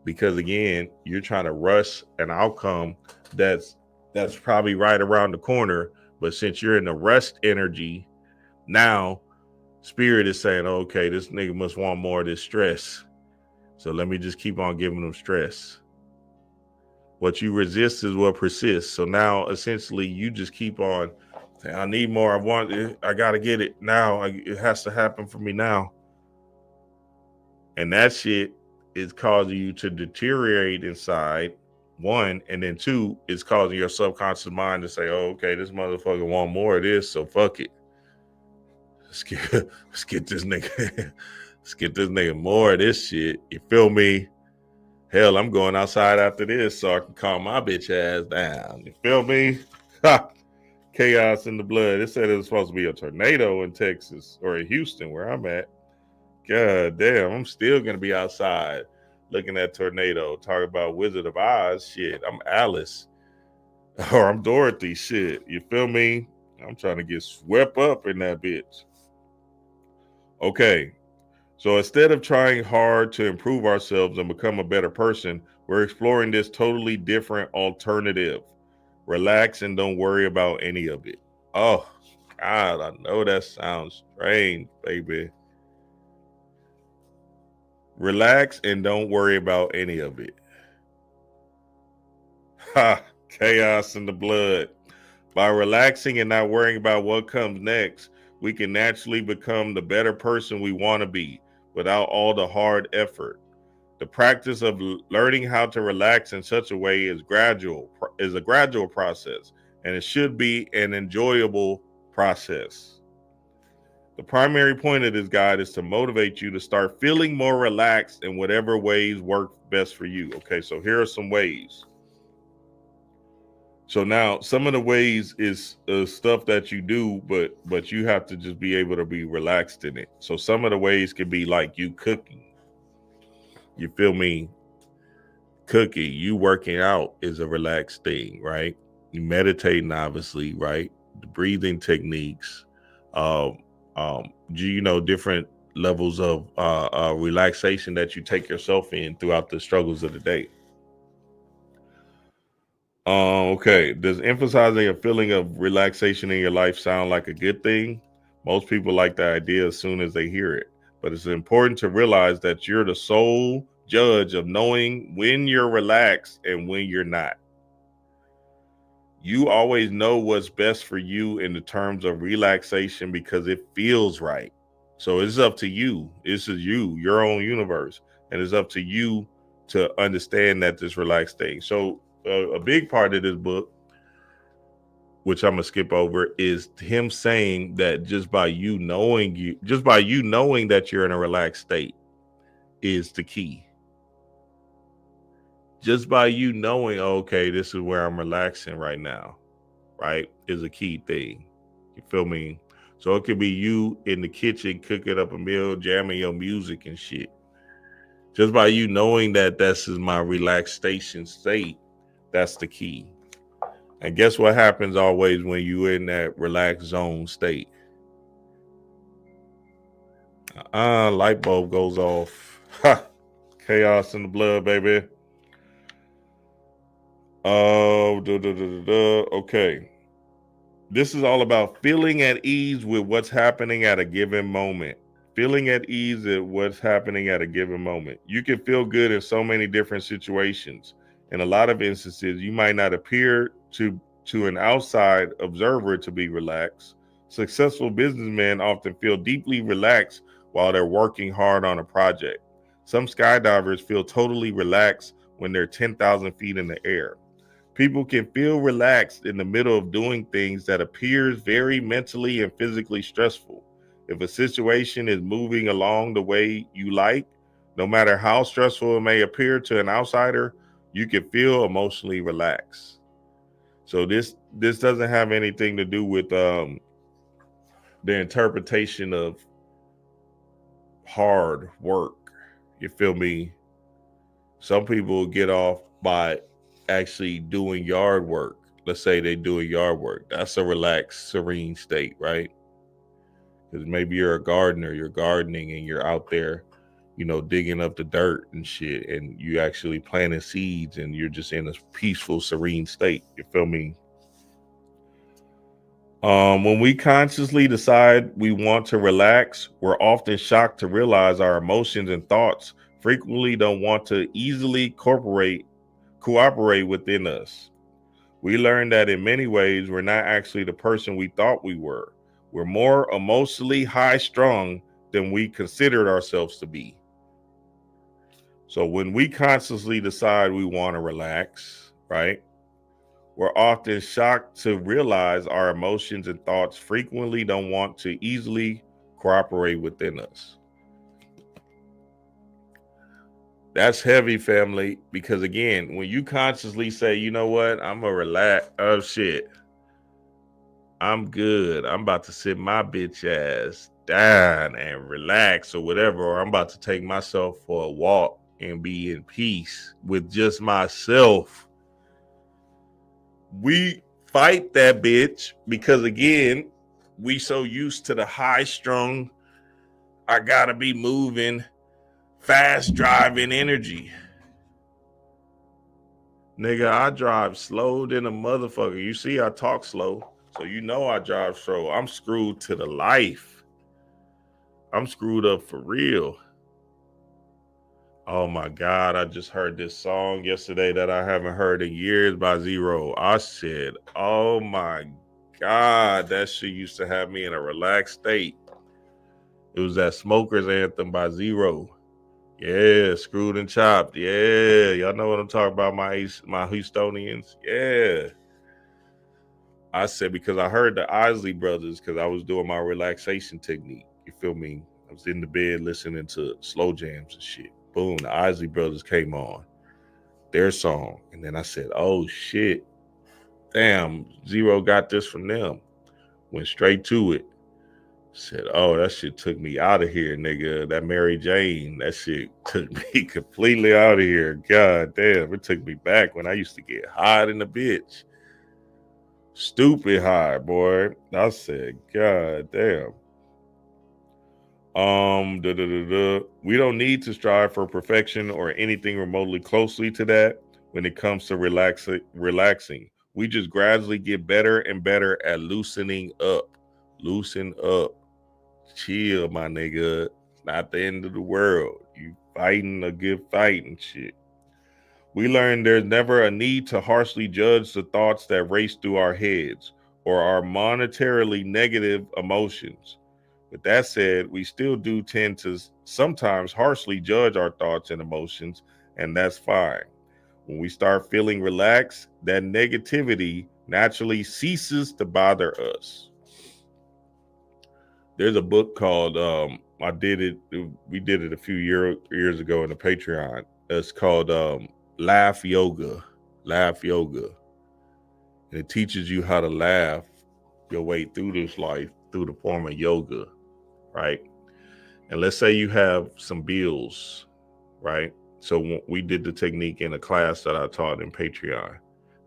Because again, you're trying to rush an outcome that's probably right around the corner. But since you're in the rest energy, now spirit is saying, okay, this nigga must want more of this stress. So let me just keep on giving them stress. What you resist is what persists. So now essentially you just keep on saying, I need more. I want it. I got to get it now. It has to happen for me now. And that shit is causing you to deteriorate inside, one, and then two, it's causing your subconscious mind to say, oh, okay, this motherfucker want more of this, so fuck it. Let's get this nigga, let's get this nigga more of this shit. You feel me? Hell, I'm going outside after this so I can calm my bitch ass down. You feel me? Chaos in the blood. It said it was supposed to be a tornado in Texas or in Houston where I'm at. God damn, I'm still gonna be outside looking at tornado, talking about Wizard of Oz shit. I'm Alice or I'm Dorothy shit. You feel me? I'm trying to get swept up in that bitch. Okay, so instead of trying hard to improve ourselves and become a better person, we're exploring this totally different alternative. Relax and don't worry about any of it. Oh, God, I know that sounds strange, baby. Relax and don't worry about any of it. Ha! Chaos in the blood. By relaxing and not worrying about what comes next, we can naturally become the better person we want to be without all the hard effort. The practice of learning how to relax in such a way is a gradual process, and it should be an enjoyable process. The primary point of this guide is to motivate you to start feeling more relaxed in whatever ways work best for you. Okay, so here are some ways. So now some of the ways is stuff that you do, but you have to just be able to be relaxed in it. So some of the ways could be like you cooking. You feel me? Cooking, you working out is a relaxed thing, right? You meditating, obviously, right? The breathing techniques, different levels of relaxation that you take yourself in throughout the struggles of the day. Okay. Does emphasizing a feeling of relaxation in your life sound like a good thing? Most people like the idea as soon as they hear it, but it's important to realize that you're the sole judge of knowing when you're relaxed and when you're not. You always know what's best for you in the terms of relaxation because it feels right. So it's up to you. This is you, your own universe, and it's up to you to understand that this relaxed thing. So a big part of this book, which I'm gonna skip over, is him saying that just by you knowing that you're in a relaxed state, is the key. Just by you knowing, okay, this is where I'm relaxing right now, right, is a key thing. You feel me? So it could be you in the kitchen cooking up a meal, jamming your music and shit. Just by you knowing that this is my relaxation state, that's the key. And guess what happens always when you're in that relaxed zone state? Light bulb goes off. Ha! Chaos in the blood, baby. Oh, okay. This is all about feeling at ease with what's happening at a given moment. Feeling at ease at what's happening at a given moment. You can feel good in so many different situations. In a lot of instances, you might not appear to an outside observer to be relaxed. Successful businessmen often feel deeply relaxed while they're working hard on a project. Some skydivers feel totally relaxed when they're 10,000 feet in the air. People can feel relaxed in the middle of doing things that appears very mentally and physically stressful. If a situation is moving along the way you like, no matter how stressful it may appear to an outsider, you can feel emotionally relaxed. So this doesn't have anything to do with the interpretation of hard work. You feel me? Some people get off by actually doing yard work. Let's say they doing yard work. That's a relaxed, serene state, right? Because maybe you're a gardener, you're gardening and you're out there, digging up the dirt and shit, and you actually planting seeds and you're just in a peaceful, serene state. You feel me? When we consciously decide we want to relax, we're often shocked to realize our emotions and thoughts frequently don't want to easily cooperate within us. We learn that in many ways, we're not actually the person we thought we were. We're more emotionally high strung than we considered ourselves to be. So when we consciously decide we want to relax, right, we're often shocked to realize our emotions and thoughts frequently don't want to easily cooperate within us. That's heavy, family, because again, when you consciously say, you know what, I'm a relax, oh shit, I'm good. I'm about to sit my bitch ass down and relax or whatever, or I'm about to take myself for a walk and be in peace with just myself. We fight that bitch because again, we so used to the high strung, I gotta be moving, fast driving energy. Nigga, I drive slow than a motherfucker. You see, I talk slow, so you know I drive slow. I'm screwed to the life. I'm screwed up for real. Oh my God, I just heard this song yesterday that I haven't heard in years by Zero. I said, oh my God, that shit used to have me in a relaxed state. It was that Smoker's Anthem by Zero. Yeah, Screwed and Chopped. Yeah, y'all know what I'm talking about, my Houstonians. Yeah. I said, because I heard the Isley Brothers, because I was doing my relaxation technique. You feel me? I was in the bed listening to slow jams and shit. Boom, the Isley Brothers came on, their song. And then I said, oh shit, damn, Zero got this from them. Went straight to it. Said, oh, that shit took me out of here, nigga. That Mary Jane, that shit took me completely out of here. God damn, it took me back when I used to get hot in the bitch. Stupid high, boy. I said, God damn. We don't need to strive for perfection or anything remotely closely to that when it comes to relaxing. We just gradually get better and better at loosening up. Loosen up. Chill, my nigga. It's not the end of the world. You fighting a good fight and shit. We learn there's never a need to harshly judge the thoughts that race through our heads or our monetarily negative emotions. With that said, we still do tend to sometimes harshly judge our thoughts and emotions, and that's fine. When we start feeling relaxed, that negativity naturally ceases to bother us. There's a book called we did it a few years ago in the Patreon. It's called Laugh Yoga. Laugh Yoga. And it teaches you how to laugh your way through this life through the form of yoga, right? And let's say you have some bills, right? So we did the technique in a class that I taught in Patreon.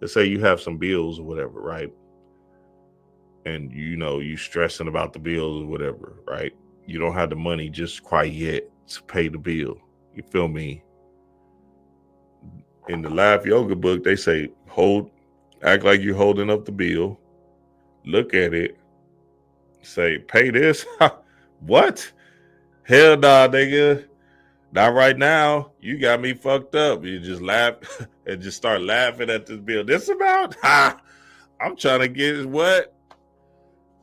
Let's say you have some bills or whatever, right? And you stressing about the bills or whatever, right? You don't have the money just quite yet to pay the bill. You feel me? In the Live Yoga book, they say act like you're holding up the bill, look at it, say, pay this. What? Hell nah, nigga. Not right now. You got me fucked up. You just laugh and just start laughing at this bill. This amount? Ha! I'm trying to get what?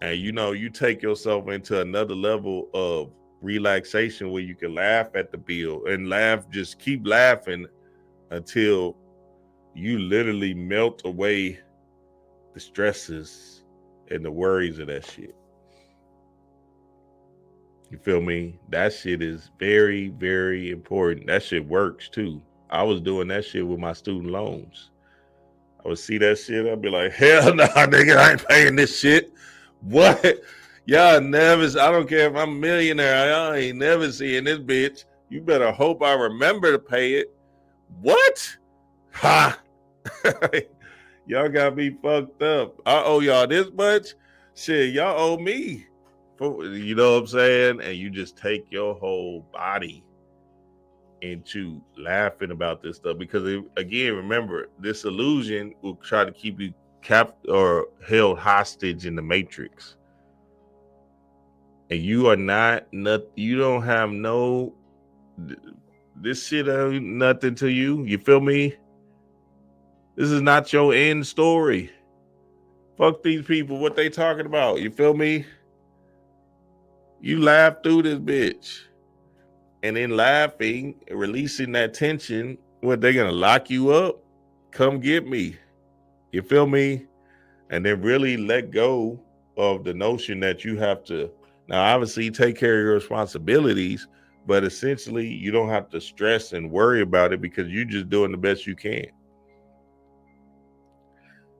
And you take yourself into another level of relaxation where you can laugh at the bill and just keep laughing until you literally melt away the stresses and the worries of that shit. You feel me? That shit is very, very important. That shit works too. I was doing that shit with my student loans. I would see that shit. I'd be like, hell nah, nigga, I ain't paying this shit. What? Y'all never, I don't care if I'm a millionaire. Y'all ain't never seeing this bitch. You better hope I remember to pay it. What? Ha! Y'all got me fucked up. I owe y'all this much? Shit, y'all owe me. You know what I'm saying? And you just take your whole body into laughing about this stuff because again, remember, this illusion will try to keep you capped or held hostage in the matrix, and you are not you don't have no, this shit ain't nothing to you. You feel me? This is not your end story. Fuck these people, what they talking about. You feel me? You laugh through this bitch. And in laughing, releasing that tension, what, they're gonna lock you up? Come get me. You feel me? And then really let go of the notion that you have to, now obviously take care of your responsibilities, but essentially you don't have to stress and worry about it because you're just doing the best you can.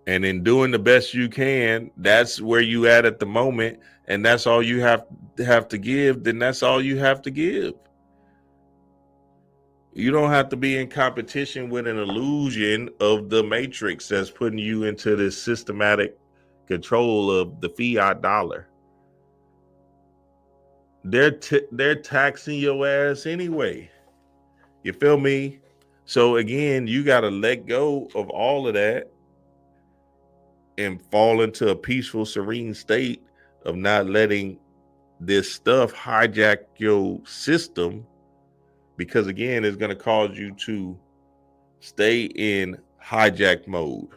And in doing the best you can, that's where you at the moment, and that's all you have to give, then that's all you have to give. You don't have to be in competition with an illusion of the matrix that's putting you into this systematic control of the fiat dollar. They're taxing your ass anyway. You feel me? So again, you got to let go of all of that and fall into a peaceful, serene state of not letting this stuff hijack your system, because again, it's going to cause you to stay in hijack mode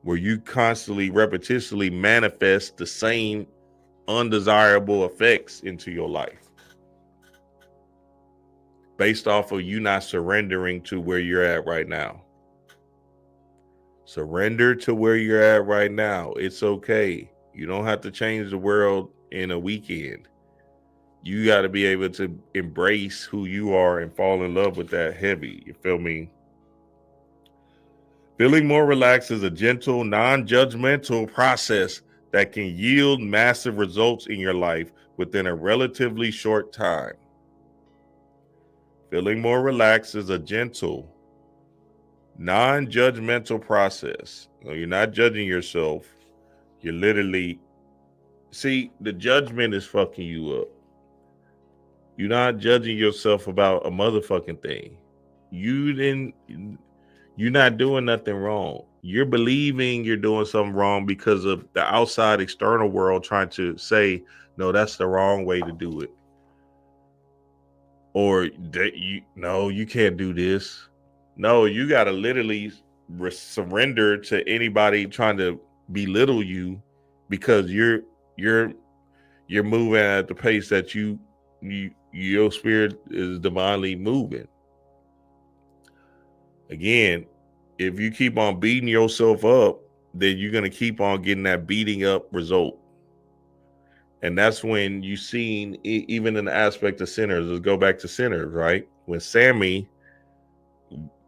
where you constantly repetitively manifest the same undesirable effects into your life based off of you not surrendering to where you're at right now. Surrender to where you're at right now. It's okay. You don't have to change the world in a weekend. You got to be able to embrace who you are and fall in love with that heavy. You feel me? Feeling more relaxed is a gentle, non-judgmental process that can yield massive results in your life within a relatively short time. Feeling more relaxed is a gentle, non-judgmental process. You're not judging yourself. You're literally, see, the judgment is fucking you up. You're not judging yourself about a motherfucking thing. You're not doing nothing wrong. You're believing you're doing something wrong because of the outside external world trying to say, no, that's the wrong way to do it. Or you can't do this. No, you got to literally surrender to anybody trying to belittle you because you're moving at the pace that your spirit is divinely moving. Again, if you keep on beating yourself up, then you're going to keep on getting that beating up result. And that's when you seen, even in the aspect of Sinners, let's go back to Sinners, right? When Sammy,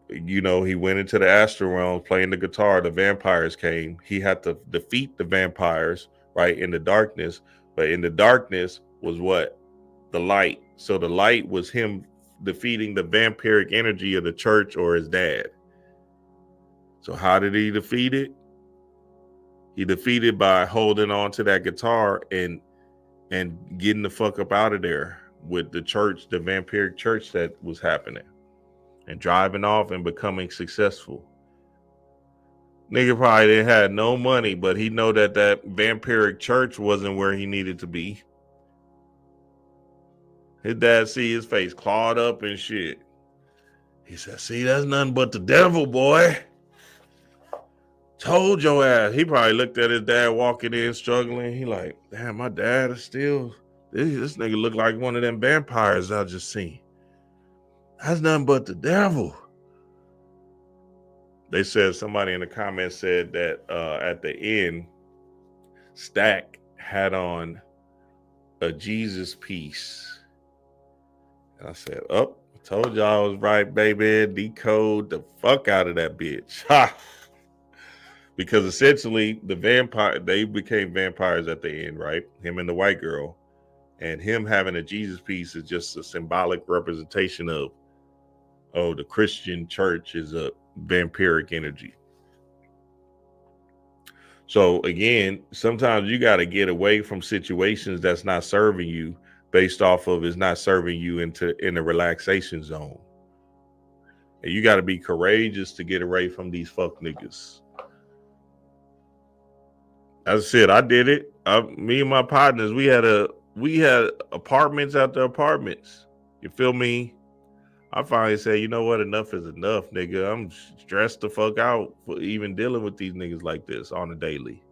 he went into the astral realm playing the guitar, the vampires came. He had to defeat the vampires, right, in the darkness. But in the darkness was what? The light. So the light was him defeating the vampiric energy of the church or his dad. So how did he defeat it? He defeated by holding on to that guitar and getting the fuck up out of there with the church, the vampiric church that was happening, and driving off and becoming successful. Nigga probably didn't have no money, but he know that vampiric church wasn't where he needed to be. His dad see his face clawed up and shit. He said, see, that's nothing but the devil, boy. Told your ass. He probably looked at his dad walking in struggling. He like, damn, my dad is still, this nigga look like one of them vampires I just seen. That's nothing but the devil. They said, somebody in the comments said that at the end, Stack had on a Jesus piece. And I said, I told y'all I was right, baby. Decode the fuck out of that bitch. Ha! Because essentially they became vampires at the end, right? Him and the white girl. And him having a Jesus piece is just a symbolic representation of, the Christian church is a vampiric energy. So again, sometimes you got to get away from situations that's not serving you based off of it's not serving you in the relaxation zone. And you got to be courageous to get away from these fuck niggas. As I said, I did it. Me and my partners, we had apartments after apartments. You feel me? I finally said, you know what? Enough is enough, nigga. I'm stressed the fuck out for even dealing with these niggas like this on a daily.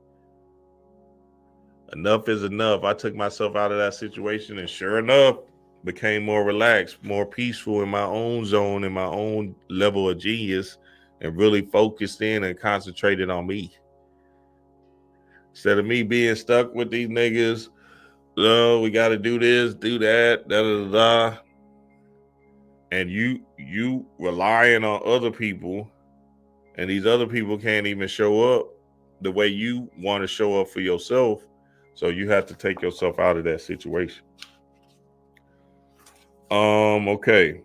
Enough is enough. I took myself out of that situation and sure enough, became more relaxed, more peaceful in my own zone, in my own level of genius, and really focused in and concentrated on me. Instead of me being stuck with these niggas, we got to do this, do that, da. And you relying on other people, and these other people can't even show up the way you want to show up for yourself. So you have to take yourself out of that situation. Okay.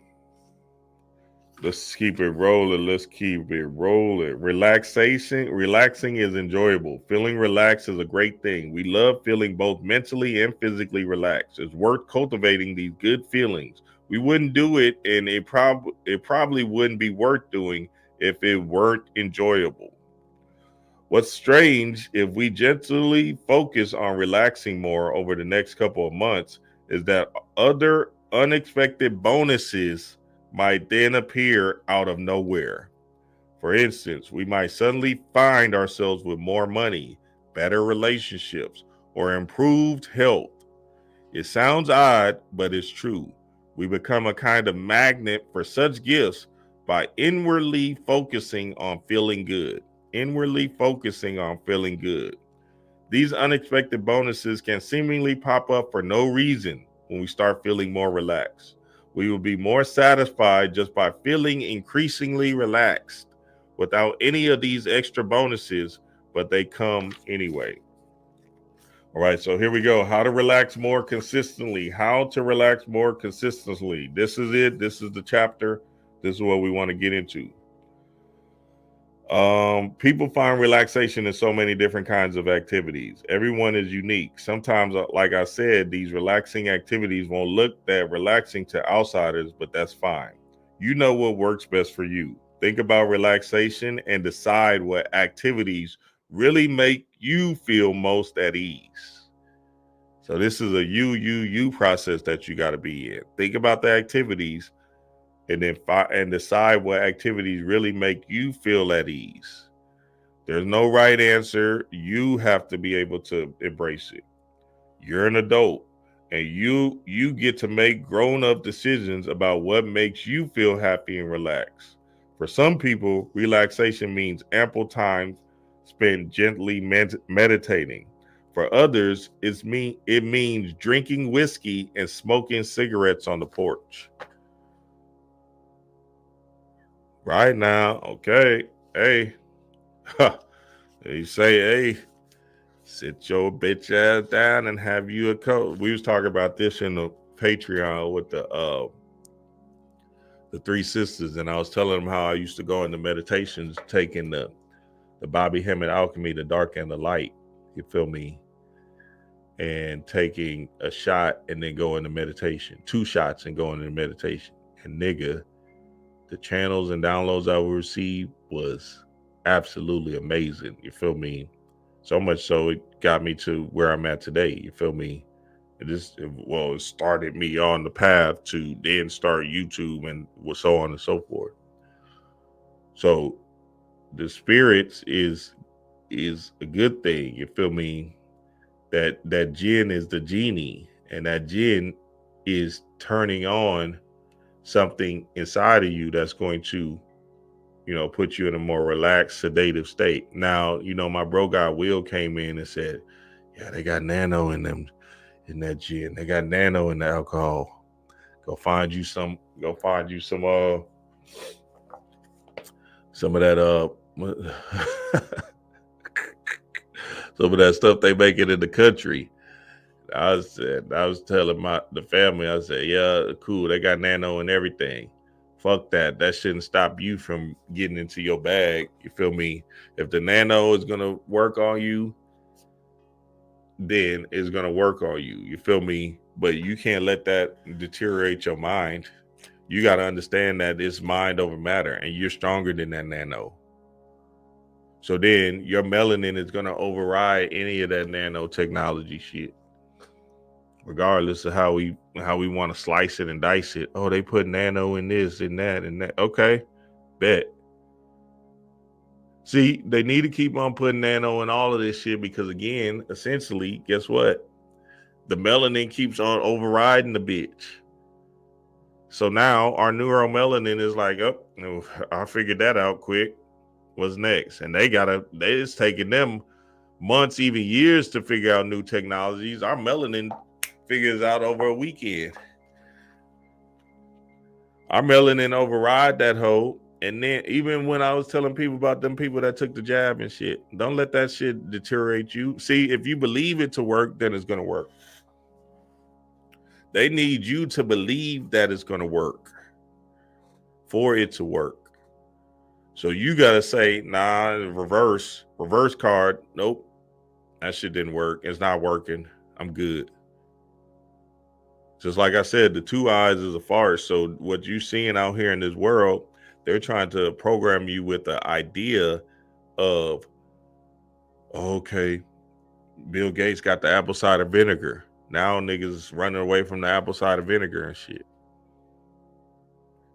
Let's keep it rolling. Relaxing is enjoyable. Feeling relaxed is a great thing. We love feeling both mentally and physically relaxed. It's worth cultivating these good feelings. We wouldn't do it, and it probably wouldn't be worth doing if it weren't enjoyable. What's strange, if we gently focus on relaxing more over the next couple of months, is that other unexpected bonuses might then appear out of nowhere. For instance, we might suddenly find ourselves with more money, better relationships, or improved health. It sounds odd, but it's true. We become a kind of magnet for such gifts by inwardly focusing on feeling good. These unexpected bonuses can seemingly pop up for no reason when we start feeling more relaxed. We will be more satisfied just by feeling increasingly relaxed without any of these extra bonuses, but they come anyway. All right, so here we go. How to relax more consistently. This is it. This is the chapter. This is what we want to get into. People find relaxation in so many different kinds of activities. Everyone is unique. Sometimes, like I said, these relaxing activities won't look that relaxing to outsiders, but that's fine. You know what works best for you. Think about relaxation and decide what activities really make you feel most at ease. So this is a you process that you got to be in. Think about the activities and then decide what activities really make you feel at ease. There's no right answer. You have to be able to embrace it. You're an adult, and you get to make grown-up decisions about what makes you feel happy and relaxed. For some people, relaxation means ample time spent gently meditating. For others, it means drinking whiskey and smoking cigarettes on the porch. Right now, okay, hey, you say, hey, sit your bitch ass down and have you a coat. We was talking about this in the Patreon with the three sisters, and I was telling them how I used to go into meditations, taking the Bobby Hemmett alchemy, the dark and the light. You feel me? And taking a shot and then go into meditation, 2 shots and go into meditation. And nigga, the channels and downloads I would receive was absolutely amazing. You feel me? So much so it got me to where I'm at today. You feel me? It started me on the path to then start YouTube and so on and so forth. So the spirits is a good thing. You feel me? That jinn is the genie, and that jinn is turning on something inside of you that's going to, put you in a more relaxed, sedative state. Now, my bro guy Will came in and said, yeah, they got nano in them, in that gin. They got nano in the alcohol. Go find you some of that some of that stuff they make it in the country. I was telling the family, I said, yeah, cool. They got nano and everything. Fuck that. That shouldn't stop you from getting into your bag. You feel me? If the nano is going to work on you, then it's going to work on you. You feel me? But you can't let that deteriorate your mind. You got to understand that it's mind over matter, and you're stronger than that nano. So then your melanin is going to override any of that nanotechnology shit. Regardless of how we want to slice it and dice it. Oh, they put nano in this and that and that. Okay, bet. See, they need to keep on putting nano in all of this shit because, again, essentially, guess what? The melanin keeps on overriding the bitch. So now our neuromelanin is like, oh, I figured that out quick. What's next? And it's taking them months, even years to figure out new technologies. Our melanin figures out over a weekend. Our melanin override that hoe. And then even when I was telling people about them people that took the jab and shit, don't let that shit deteriorate you. See, if you believe it to work, then it's going to work. They need you to believe that it's going to work for it to work. So you got to say, nah, reverse card. Nope. That shit didn't work. It's not working. I'm good. Just like I said, the 2 eyes is a farce. So what you seeing out here in this world, they're trying to program you with the idea of, okay, Bill Gates got the apple cider vinegar. Now niggas running away from the apple cider vinegar and shit.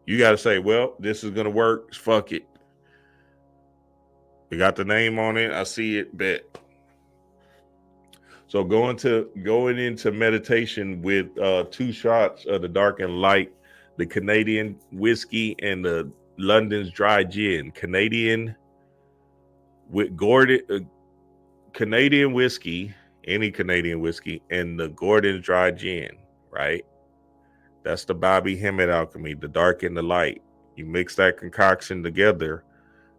You got to say, well, this is going to work. Fuck it. We got the name on it. I see it. Bet. So going into meditation with 2 shots of the dark and light, the Canadian whiskey and the London's dry gin. Canadian with Canadian whiskey, any Canadian whiskey, and the Gordon's dry gin, right? That's the Bobby Hemmett alchemy, the dark and the light. You mix that concoction together,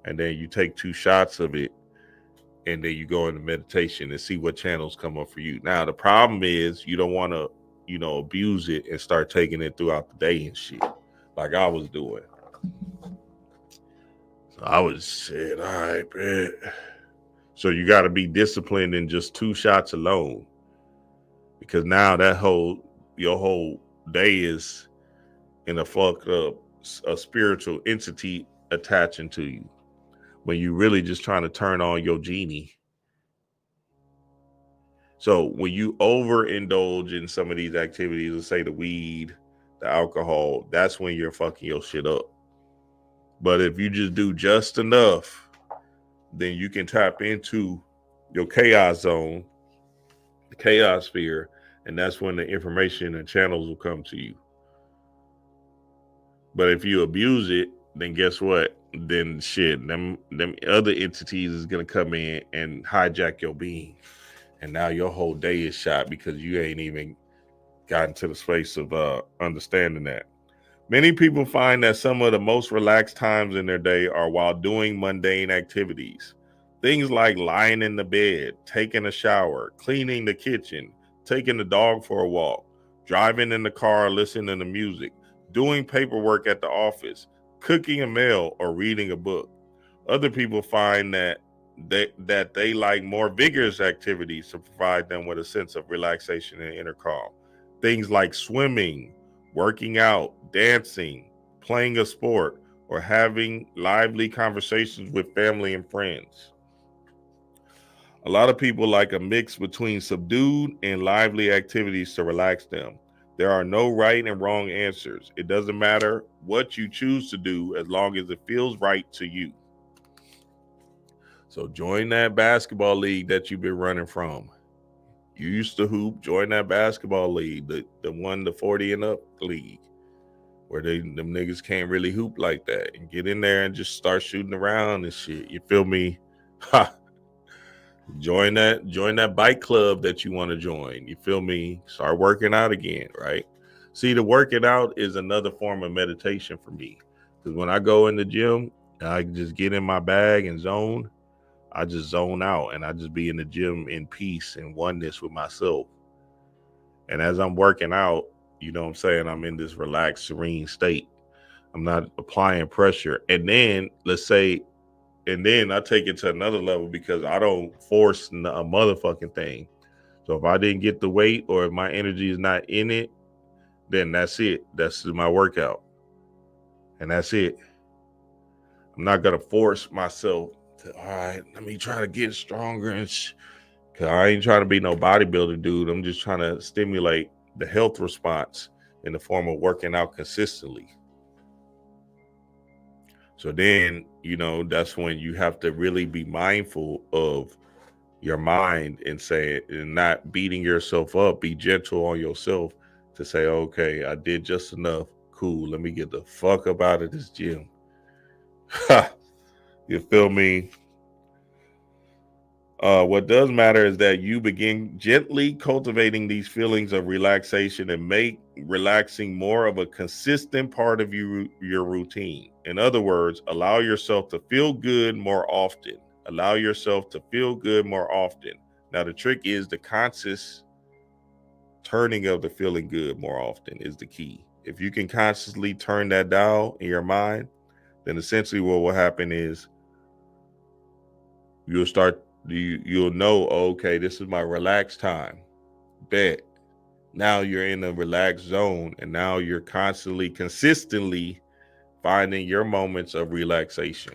and then you take 2 shots of it, and then you go into meditation and see what channels come up for you. Now, the problem is you don't want to, abuse it and start taking it throughout the day and shit, like I was doing. So I was saying, all right, bet. So you got to be disciplined in just 2 shots alone, because now your whole day is in a fucked up a spiritual entity attaching to you, when you really just trying to turn on your genie. So when you overindulge in some of these activities, let's say the weed, the alcohol, that's when you're fucking your shit up. But if you just do just enough, then you can tap into your chaos zone, the chaos sphere, and that's when the information and channels will come to you. But if you abuse it, then guess what? Then shit, them other entities is gonna come in and hijack your being. And now your whole day is shot because you ain't even gotten to the space of understanding that. Many people find that some of the most relaxed times in their day are while doing mundane activities. Things like lying in the bed, taking a shower, cleaning the kitchen, taking the dog for a walk, driving in the car, listening to music, doing paperwork at the office, cooking a meal, or reading a book. Other people find that they like more vigorous activities to provide them with a sense of relaxation and inner calm. Things like swimming, working out, dancing, playing a sport, or having lively conversations with family and friends. A lot of people like a mix between subdued and lively activities to relax them. There are no right and wrong answers. It doesn't matter what you choose to do as long as it feels right to you. So join that basketball league that you've been running from. You used to hoop, join that basketball league, the 40 and up league, where them niggas can't really hoop like that, and get in there and just start shooting around and shit. You feel me? Ha. Join that bike club that you want to join. You feel me? Start working out again, right? See, the working out is another form of meditation for me. Because when I go in the gym, I just get in my bag and zone. I just zone out and I just be in the gym in peace and oneness with myself. And as I'm working out, you know what I'm saying, I'm in this relaxed, serene state. I'm not applying pressure. And then I take it to another level because I don't force a motherfucking thing. So if I didn't get the weight or if my energy is not in it, then that's it. That's my workout. And that's it. I'm not going to force myself to, all right, let me try to get stronger and Cause I ain't trying to be no bodybuilder, dude. I'm just trying to stimulate the health response in the form of working out consistently. So then, that's when you have to really be mindful of your mind and not beating yourself up. Be gentle on yourself to say, okay, I did just enough. Cool. Let me get the fuck up out of this gym. You feel me? What does matter is that you begin gently cultivating these feelings of relaxation and make relaxing more of a consistent part of your routine. In other words, allow yourself to feel good more often. Allow yourself to feel good more often. Now, the trick is the conscious turning of the feeling good more often is the key. If you can consciously turn that dial in your mind, then essentially what will happen is you'll know, okay, this is my relaxed time. Bet. Now you're in a relaxed zone, and now you're consistently finding your moments of relaxation.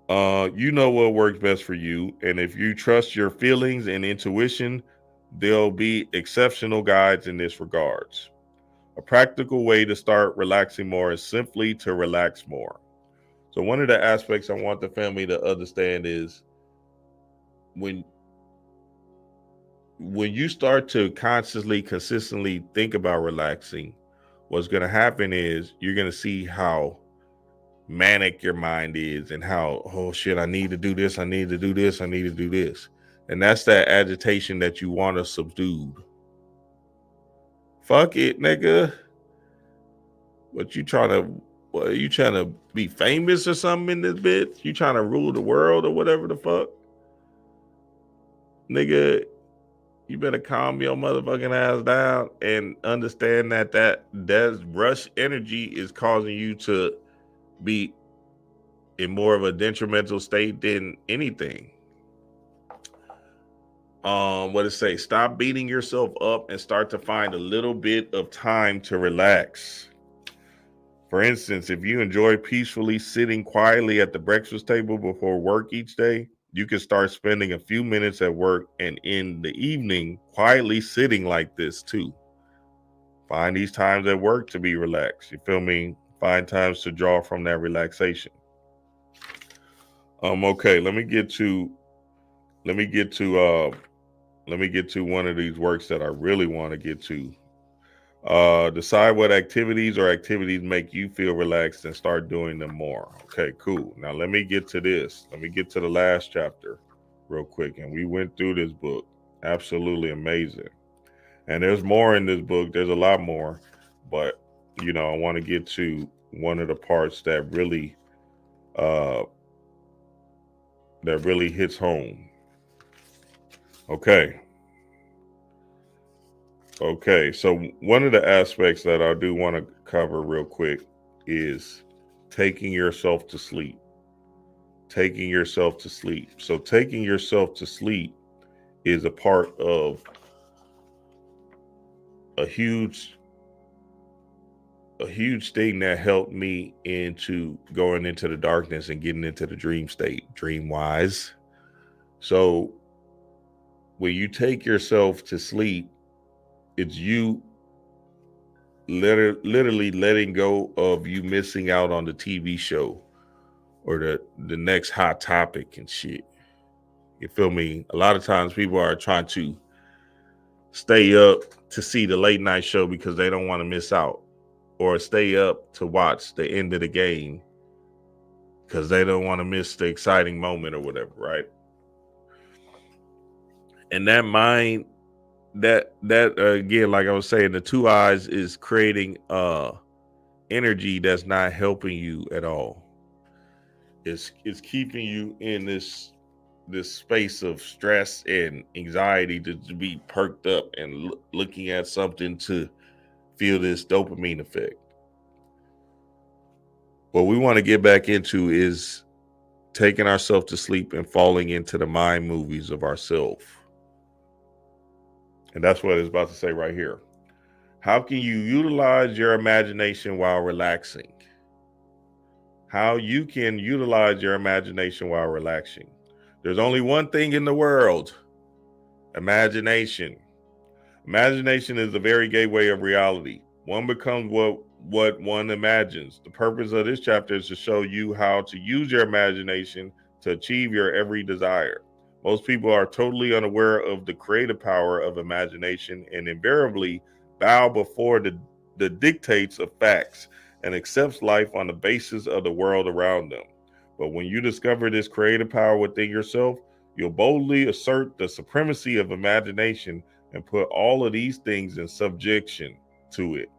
You know what works best for you, and if you trust your feelings and intuition, there'll be exceptional guides in this regards. A practical way to start relaxing more is simply to relax more. So one of the aspects I want the family to understand is when you start to consistently think about relaxing, what's going to happen is you're going to see how manic your mind is and how, oh shit, I need to do this, I need to do this, I need to do this. And that's that agitation that you want to subdue. Fuck it, nigga. What you trying to be famous or something in this bitch? You trying to rule the world or whatever the fuck? Nigga, you better calm your motherfucking ass down and understand that rush energy is causing you to be in more of a detrimental state than anything. What it say? Stop beating yourself up and start to find a little bit of time to relax. For instance, if you enjoy peacefully sitting quietly at the breakfast table before work each day, you can start spending a few minutes at work and in the evening quietly sitting like this too. Find these times at work to be relaxed. You feel me? Find times to draw from that relaxation. Okay, let me get to one of these works that I really want to get to. Decide what activities make you feel relaxed and start doing them more. Okay, cool. Now let me get to this. Let me get to the last chapter real quick, and we went through this book. Absolutely amazing. And there's more in this book. There's a lot more, but I want to get to one of the parts uh, that really hits home. Okay. So one of the aspects that I do want to cover real quick is taking yourself to sleep. Taking yourself to sleep. So taking yourself to sleep is a part of a huge thing that helped me into going into the darkness and getting into the dream state, dream wise. So when you take yourself to sleep, it's you literally letting go of you missing out on the TV show or the next hot topic and shit. You feel me? A lot of times people are trying to stay up to see the late night show because they don't want to miss out, or stay up to watch the end of the game because they don't want to miss the exciting moment or whatever, right? And that mind, that again, like I was saying, the two eyes is creating energy that's not helping you at all. It's keeping you in this space of stress and anxiety to be perked up and looking at something to feel this dopamine effect. What we want to get back into is taking ourselves to sleep and falling into the mind movies of ourselves. And that's what it's about to say right here. How can you utilize your imagination while relaxing? How you can utilize your imagination while relaxing. There's only one thing in the world: imagination. Imagination is the very gateway of reality. One becomes what one imagines. The purpose of this chapter is to show you how to use your imagination to achieve your every desire. Most people are totally unaware of the creative power of imagination and invariably bow before the dictates of facts and accepts life on the basis of the world around them. But when you discover this creative power within yourself, you'll boldly assert the supremacy of imagination and put all of these things in subjection to it.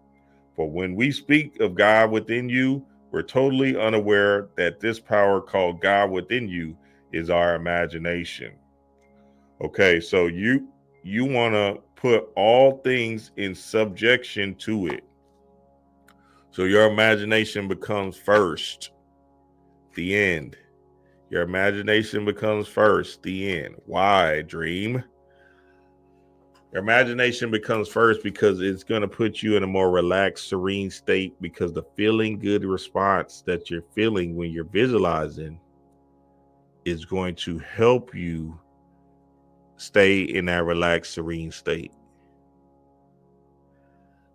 For when we speak of God within you, we're totally unaware that this power called God within you is our imagination. Okay, so you want to put all things in subjection to it. So your imagination becomes first, the end. Your imagination becomes first, the end. Why, dream? Your imagination becomes first because it's going to put you in a more relaxed, serene state, because the feeling good response that you're feeling when you're visualizing is going to help you stay in that relaxed, serene state.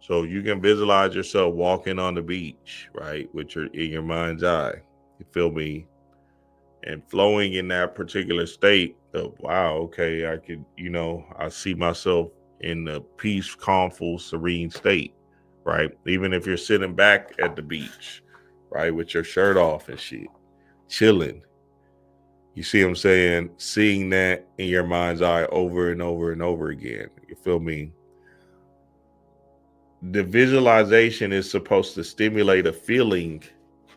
So you can visualize yourself walking on the beach, right, with your in your mind's eye. You feel me? And flowing in that particular state of, wow, okay, I could, I see myself in a peace, calmful, serene state, right? Even if you're sitting back at the beach, right, with your shirt off and shit, chilling. You see what I'm saying? Seeing that in your mind's eye over and over and over again. You feel me? The visualization is supposed to stimulate a feeling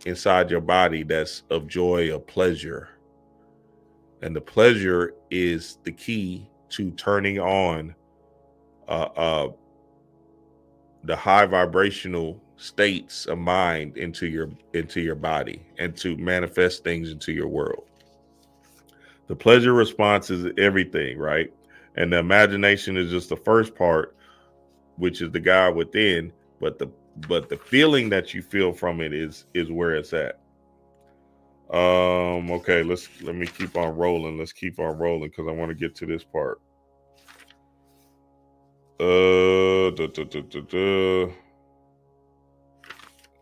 inside your body that's of joy, of pleasure. And the pleasure is the key to turning on the high vibrational states of mind into your body and to manifest things into your world. The pleasure response is everything, right? And the imagination is just the first part, which is the God within. But the feeling that you feel from it is where it's at. Okay, let me keep on rolling. Let's keep on rolling because I want to get to this part.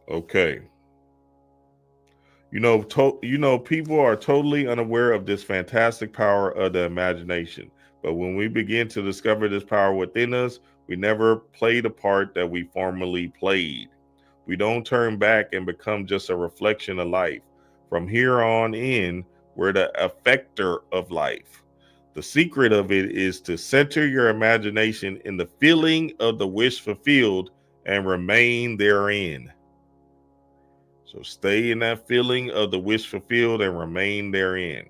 Okay. People are totally unaware of this fantastic power of the imagination. But when we begin to discover this power within us, we never play the part that we formerly played. We don't turn back and become just a reflection of life. From here on in, we're the effector of life. The secret of it is to center your imagination in the feeling of the wish fulfilled and remain therein. So stay in that feeling of the wish fulfilled and remain therein.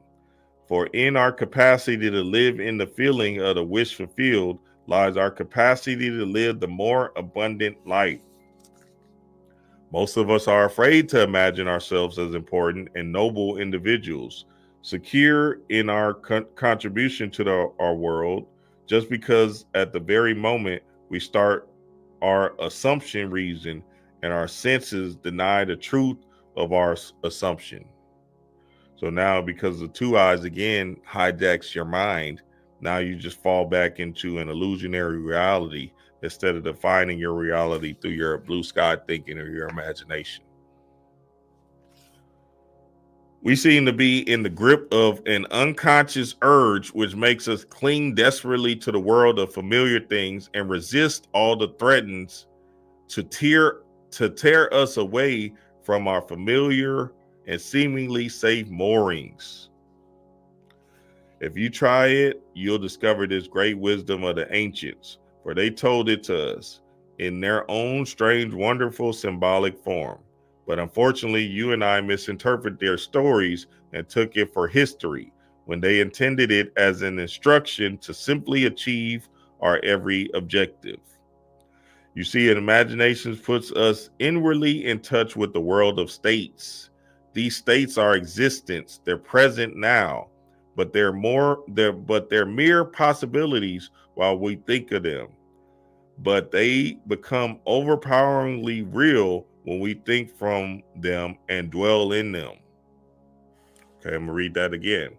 For in our capacity to live in the feeling of the wish fulfilled lies our capacity to live the more abundant life. Most of us are afraid to imagine ourselves as important and noble individuals, secure in our contribution to our world, just because at the very moment we start, our assumption reason and our senses deny the truth of our assumption. So now, because the two eyes again hijacks your mind, now you just fall back into an illusionary reality instead of defining your reality through your blue sky thinking or your imagination. We seem to be in the grip of an unconscious urge which makes us cling desperately to the world of familiar things and resist all the threatens to tear us away from our familiar and seemingly safe moorings. If you try it, you'll discover this great wisdom of the ancients, for they told it to us in their own strange, wonderful, symbolic form. But unfortunately, you and I misinterpret their stories and took it for history when they intended it as an instruction to simply achieve our every objective. You see, an imagination puts us inwardly in touch with the world of states. These states are existence, they're present now, but they're mere possibilities while we think of them. But they become overpoweringly real when we think from them and dwell in them. Okay, I'm gonna read that again.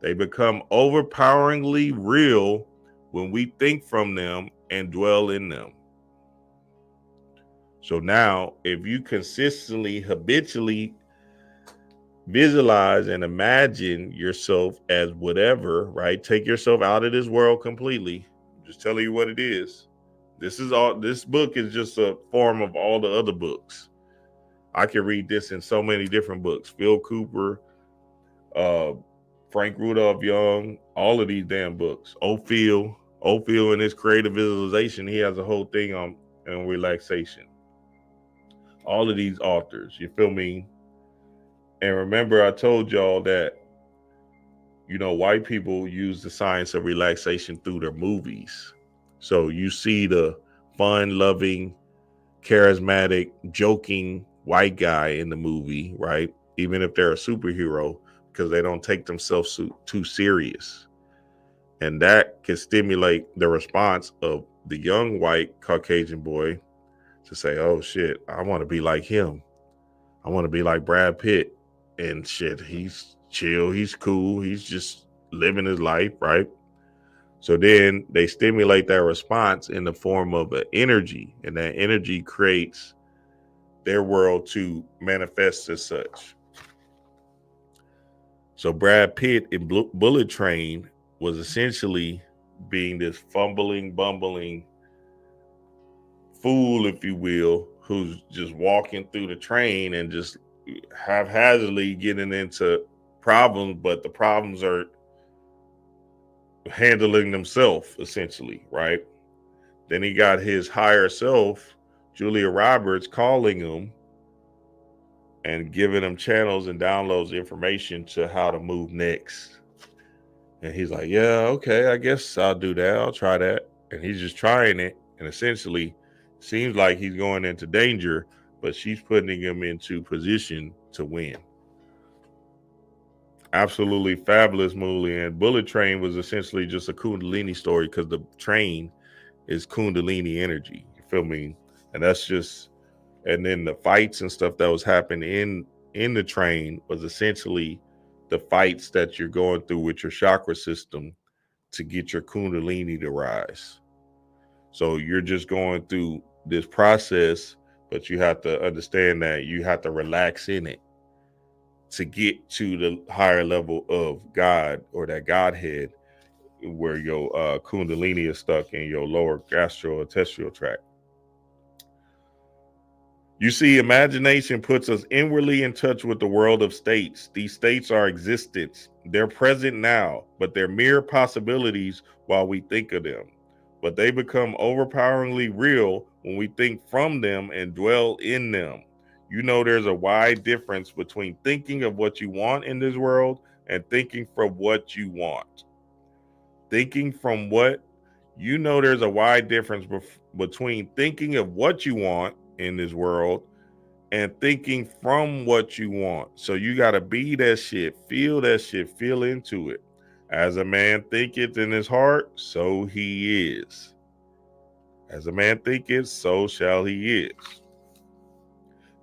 They become overpoweringly real when we think from them and dwell in them. So now, if you consistently, habitually visualize and imagine yourself as whatever, right? Take yourself out of this world completely. I'm just telling you what it is. This book is just a form of all the other books. I can read this in so many different books. Phil Cooper, Frank Rudolph Young, all of these damn books. Ophil in his creative visualization, he has a whole thing on relaxation. All of these authors, you feel me? And remember, I told y'all that, white people use the science of relaxation through their movies. So you see the fun, loving, charismatic, joking white guy in the movie, right? Even if they're a superhero, because they don't take themselves too serious. And that can stimulate the response of the young white Caucasian boy to say, oh shit, I want to be like him. I want to be like Brad Pitt. And shit, he's chill, he's cool, he's just living his life, right? So then they stimulate that response in the form of an energy, and that energy creates their world to manifest as such. So Brad Pitt in Bullet Train was essentially being this fumbling, bumbling fool, if you will, who's just walking through the train and just haphazardly getting into problems, but the problems are handling themselves essentially, right? Then he got his higher self, Julia Roberts, calling him and giving him channels and downloads information to how to move next. And he's like, yeah, okay, I guess I'll do that. I'll try that. And he's just trying it. And essentially seems like he's going into danger, but she's putting him into position to win. Absolutely fabulous movie. And Bullet Train was essentially just a Kundalini story because the train is Kundalini energy. You feel me? And that's just, and then the fights and stuff that was happening in the train was essentially the fights that you're going through with your chakra system to get your Kundalini to rise. So you're just going through this process, but you have to understand that you have to relax in it to get to the higher level of God or that Godhead where your Kundalini is stuck in your lower gastrointestinal tract. You see, imagination puts us inwardly in touch with the world of states. These states are existence. They're present now, but they're mere possibilities while we think of them. But they become overpoweringly real when we think from them and dwell in them. You know, there's a wide difference between thinking of what you want in this world and thinking from what you want. Thinking from what you know, there's a wide difference between thinking of what you want in this world and thinking from what you want. So you got to be that shit, feel into it. As a man thinketh in his heart, so he is. As a man thinketh, so shall he is.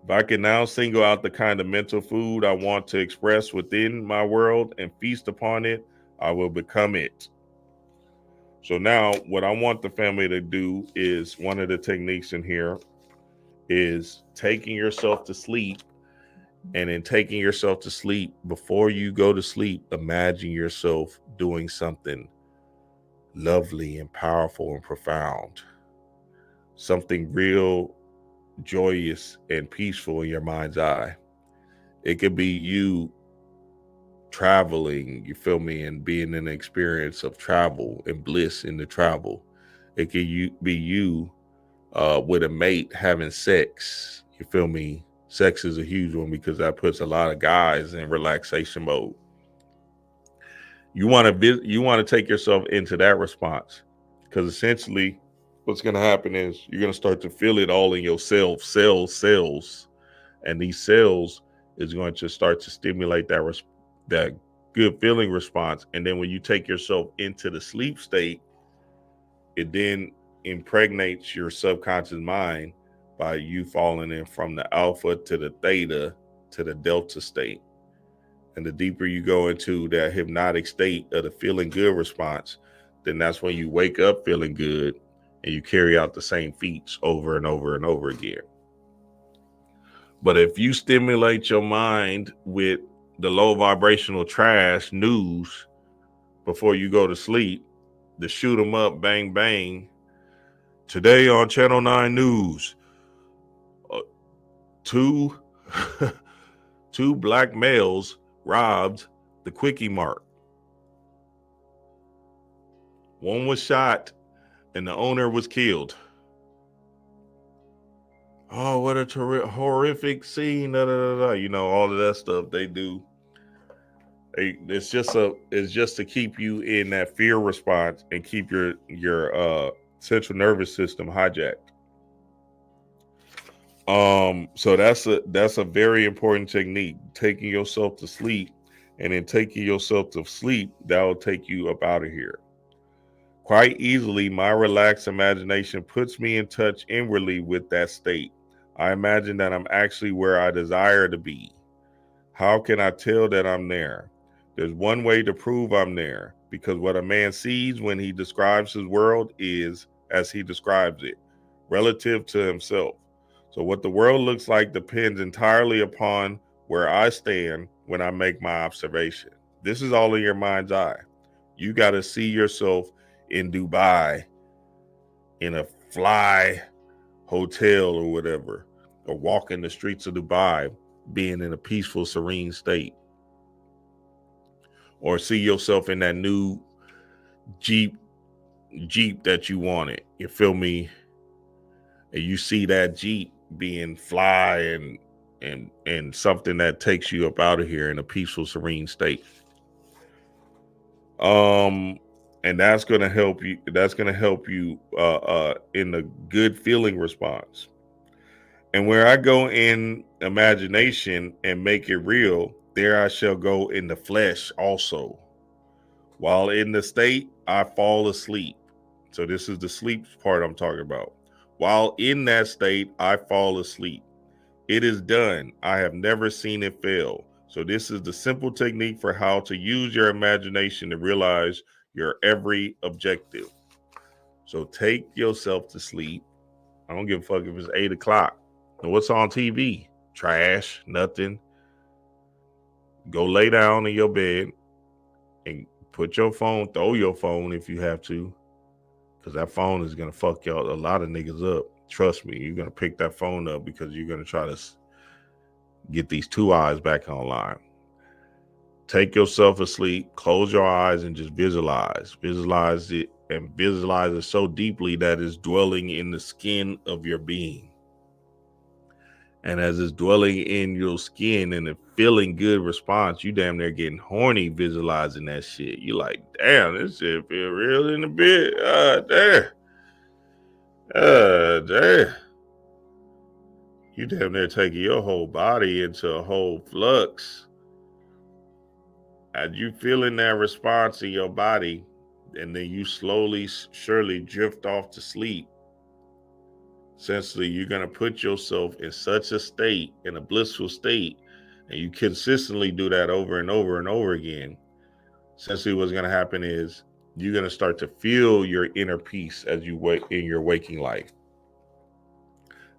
If I can now single out the kind of mental food I want to express within my world and feast upon it, I will become it. So now what I want the family to do is, one of the techniques in here is taking yourself to sleep. And in taking yourself to sleep, before you go to sleep, imagine yourself doing something lovely and powerful and profound. Something real, joyous, and peaceful in your mind's eye. It could be you traveling, you feel me, and being in an experience of travel and bliss in the travel. It could be you with a mate having sex, you feel me. Sex is a huge one because that puts a lot of guys in relaxation mode. You want to take yourself into that response, because essentially what's going to happen is you're going to start to feel it all in your cells, and these cells is going to start to stimulate that good feeling response. And then when you take yourself into the sleep state, it then impregnates your subconscious mind by you falling in from the alpha to the theta to the delta state. And the deeper you go into that hypnotic state of the feeling good response, then that's when you wake up feeling good and you carry out the same feats over and over and over again. But if you stimulate your mind with the low vibrational trash news before you go to sleep, the shoot 'em up, bang, bang. Today on Channel 9 News, two two black males robbed the Quickie Mart. One was shot and the owner was killed. Oh, what a horrific scene! Da, da, da, da. You know, all of that stuff they do. It's just to keep you in that fear response and keep your central nervous system hijacked. So that's a very important technique, taking yourself to sleep, and in taking yourself to sleep, that will take you up out of here. Quite easily, my relaxed imagination puts me in touch inwardly with that state. I imagine that I'm actually where I desire to be. How can I tell that I'm there? There's one way to prove I'm there, because what a man sees when he describes his world is as he describes it, relative to himself. So what the world looks like depends entirely upon where I stand when I make my observation. This is all in your mind's eye. You got to see yourself in Dubai, in a fly hotel or whatever, or walking the streets of Dubai, being in a peaceful, serene state. Or see yourself in that new Jeep that you wanted. You feel me? And you see that Jeep being fly and something that takes you up out of here in a peaceful, serene state. And that's gonna help you. That's gonna help you in the good feeling response. And where I go in imagination and make it real, there I shall go in the flesh also. While in the state, I fall asleep. So this is the sleep part I'm talking about. While in that state, I fall asleep. It is done. I have never seen it fail. So this is the simple technique for how to use your imagination to realize your every objective. So take yourself to sleep. I don't give a fuck if it's 8 o'clock. And what's on TV? Trash, nothing. Go lay down in your bed and put your phone, throw your phone if you have to, because that phone is going to fuck y'all, a lot of niggas up. Trust me, you're going to pick that phone up because you're going to try to get these two eyes back online. Take yourself asleep, close your eyes, and just visualize. Visualize it, and visualize it so deeply that it's dwelling in the skin of your being. And as it's dwelling in your skin and a feeling good response, you damn near getting horny visualizing that shit. You like, damn, this shit feel real in a bit. Damn. You damn near taking your whole body into a whole flux. As you feeling that response in your body, and then you slowly, surely drift off to sleep. Essentially, you're going to put yourself in such a state, in a blissful state, and you consistently do that over and over and over again. Essentially, what's going to happen is you're going to start to feel your inner peace as you wake in your waking life.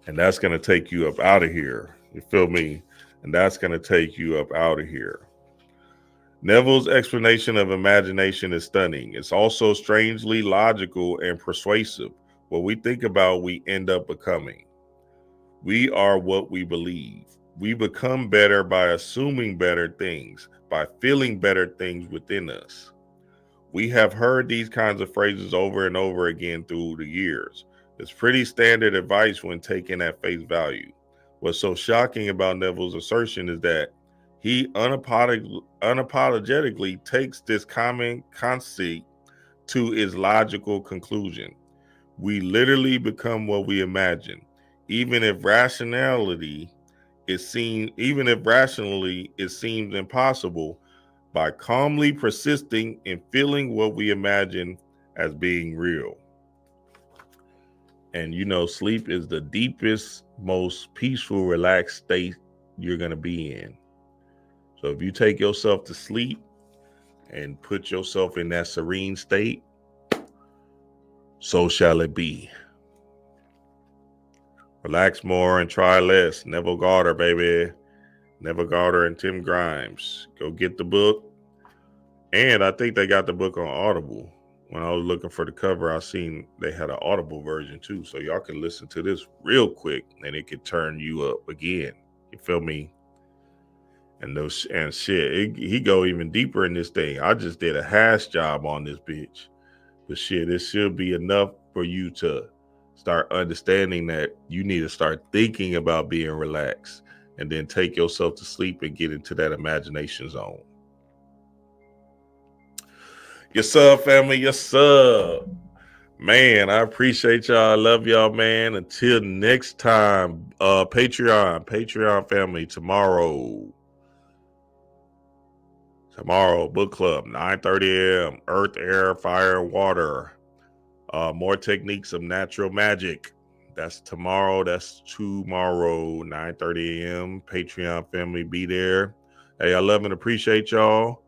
And that's going to take you up out of here. You feel me? And that's going to take you up out of here. Neville's explanation of imagination is stunning. It's also strangely logical and persuasive. What we think about, we end up becoming. We are what we believe. We become better by assuming better things, by feeling better things within us. We have heard these kinds of phrases over and over again through the years. It's pretty standard advice when taken at face value. What's so shocking about Neville's assertion is that he unapologetically takes this common conceit to its logical conclusion. We literally become what we imagine, even if rationally it seems impossible. By calmly persisting in feeling what we imagine as being real. And sleep is the deepest, most peaceful, relaxed state you're going to be in. So if you take yourself to sleep and put yourself in that serene state, so shall it be. Relax more and try less. Neville Goddard, baby. Neville Goddard and Tim Grimes. Go get the book. And I think they got the book on Audible. When I was looking for the cover, I seen they had an Audible version too. So y'all can listen to this real quick and it could turn you up again. You feel me? And shit, he go even deeper in this thing. I just did a hash job on this bitch. But shit, this should be enough for you to start understanding that you need to start thinking about being relaxed and then take yourself to sleep and get into that imagination zone. Yes, sir, family. Yes, sir. Man, I appreciate y'all. I love y'all, man. Until next time, Patreon family, tomorrow, book club, 9:30 a.m., earth, air, fire, water. More techniques of natural magic. That's tomorrow. 9:30 a.m. Patreon family, be there. Hey, I love and appreciate y'all.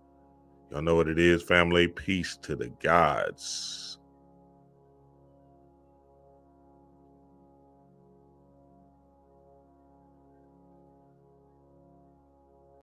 Y'all know what it is, family. Peace to the gods.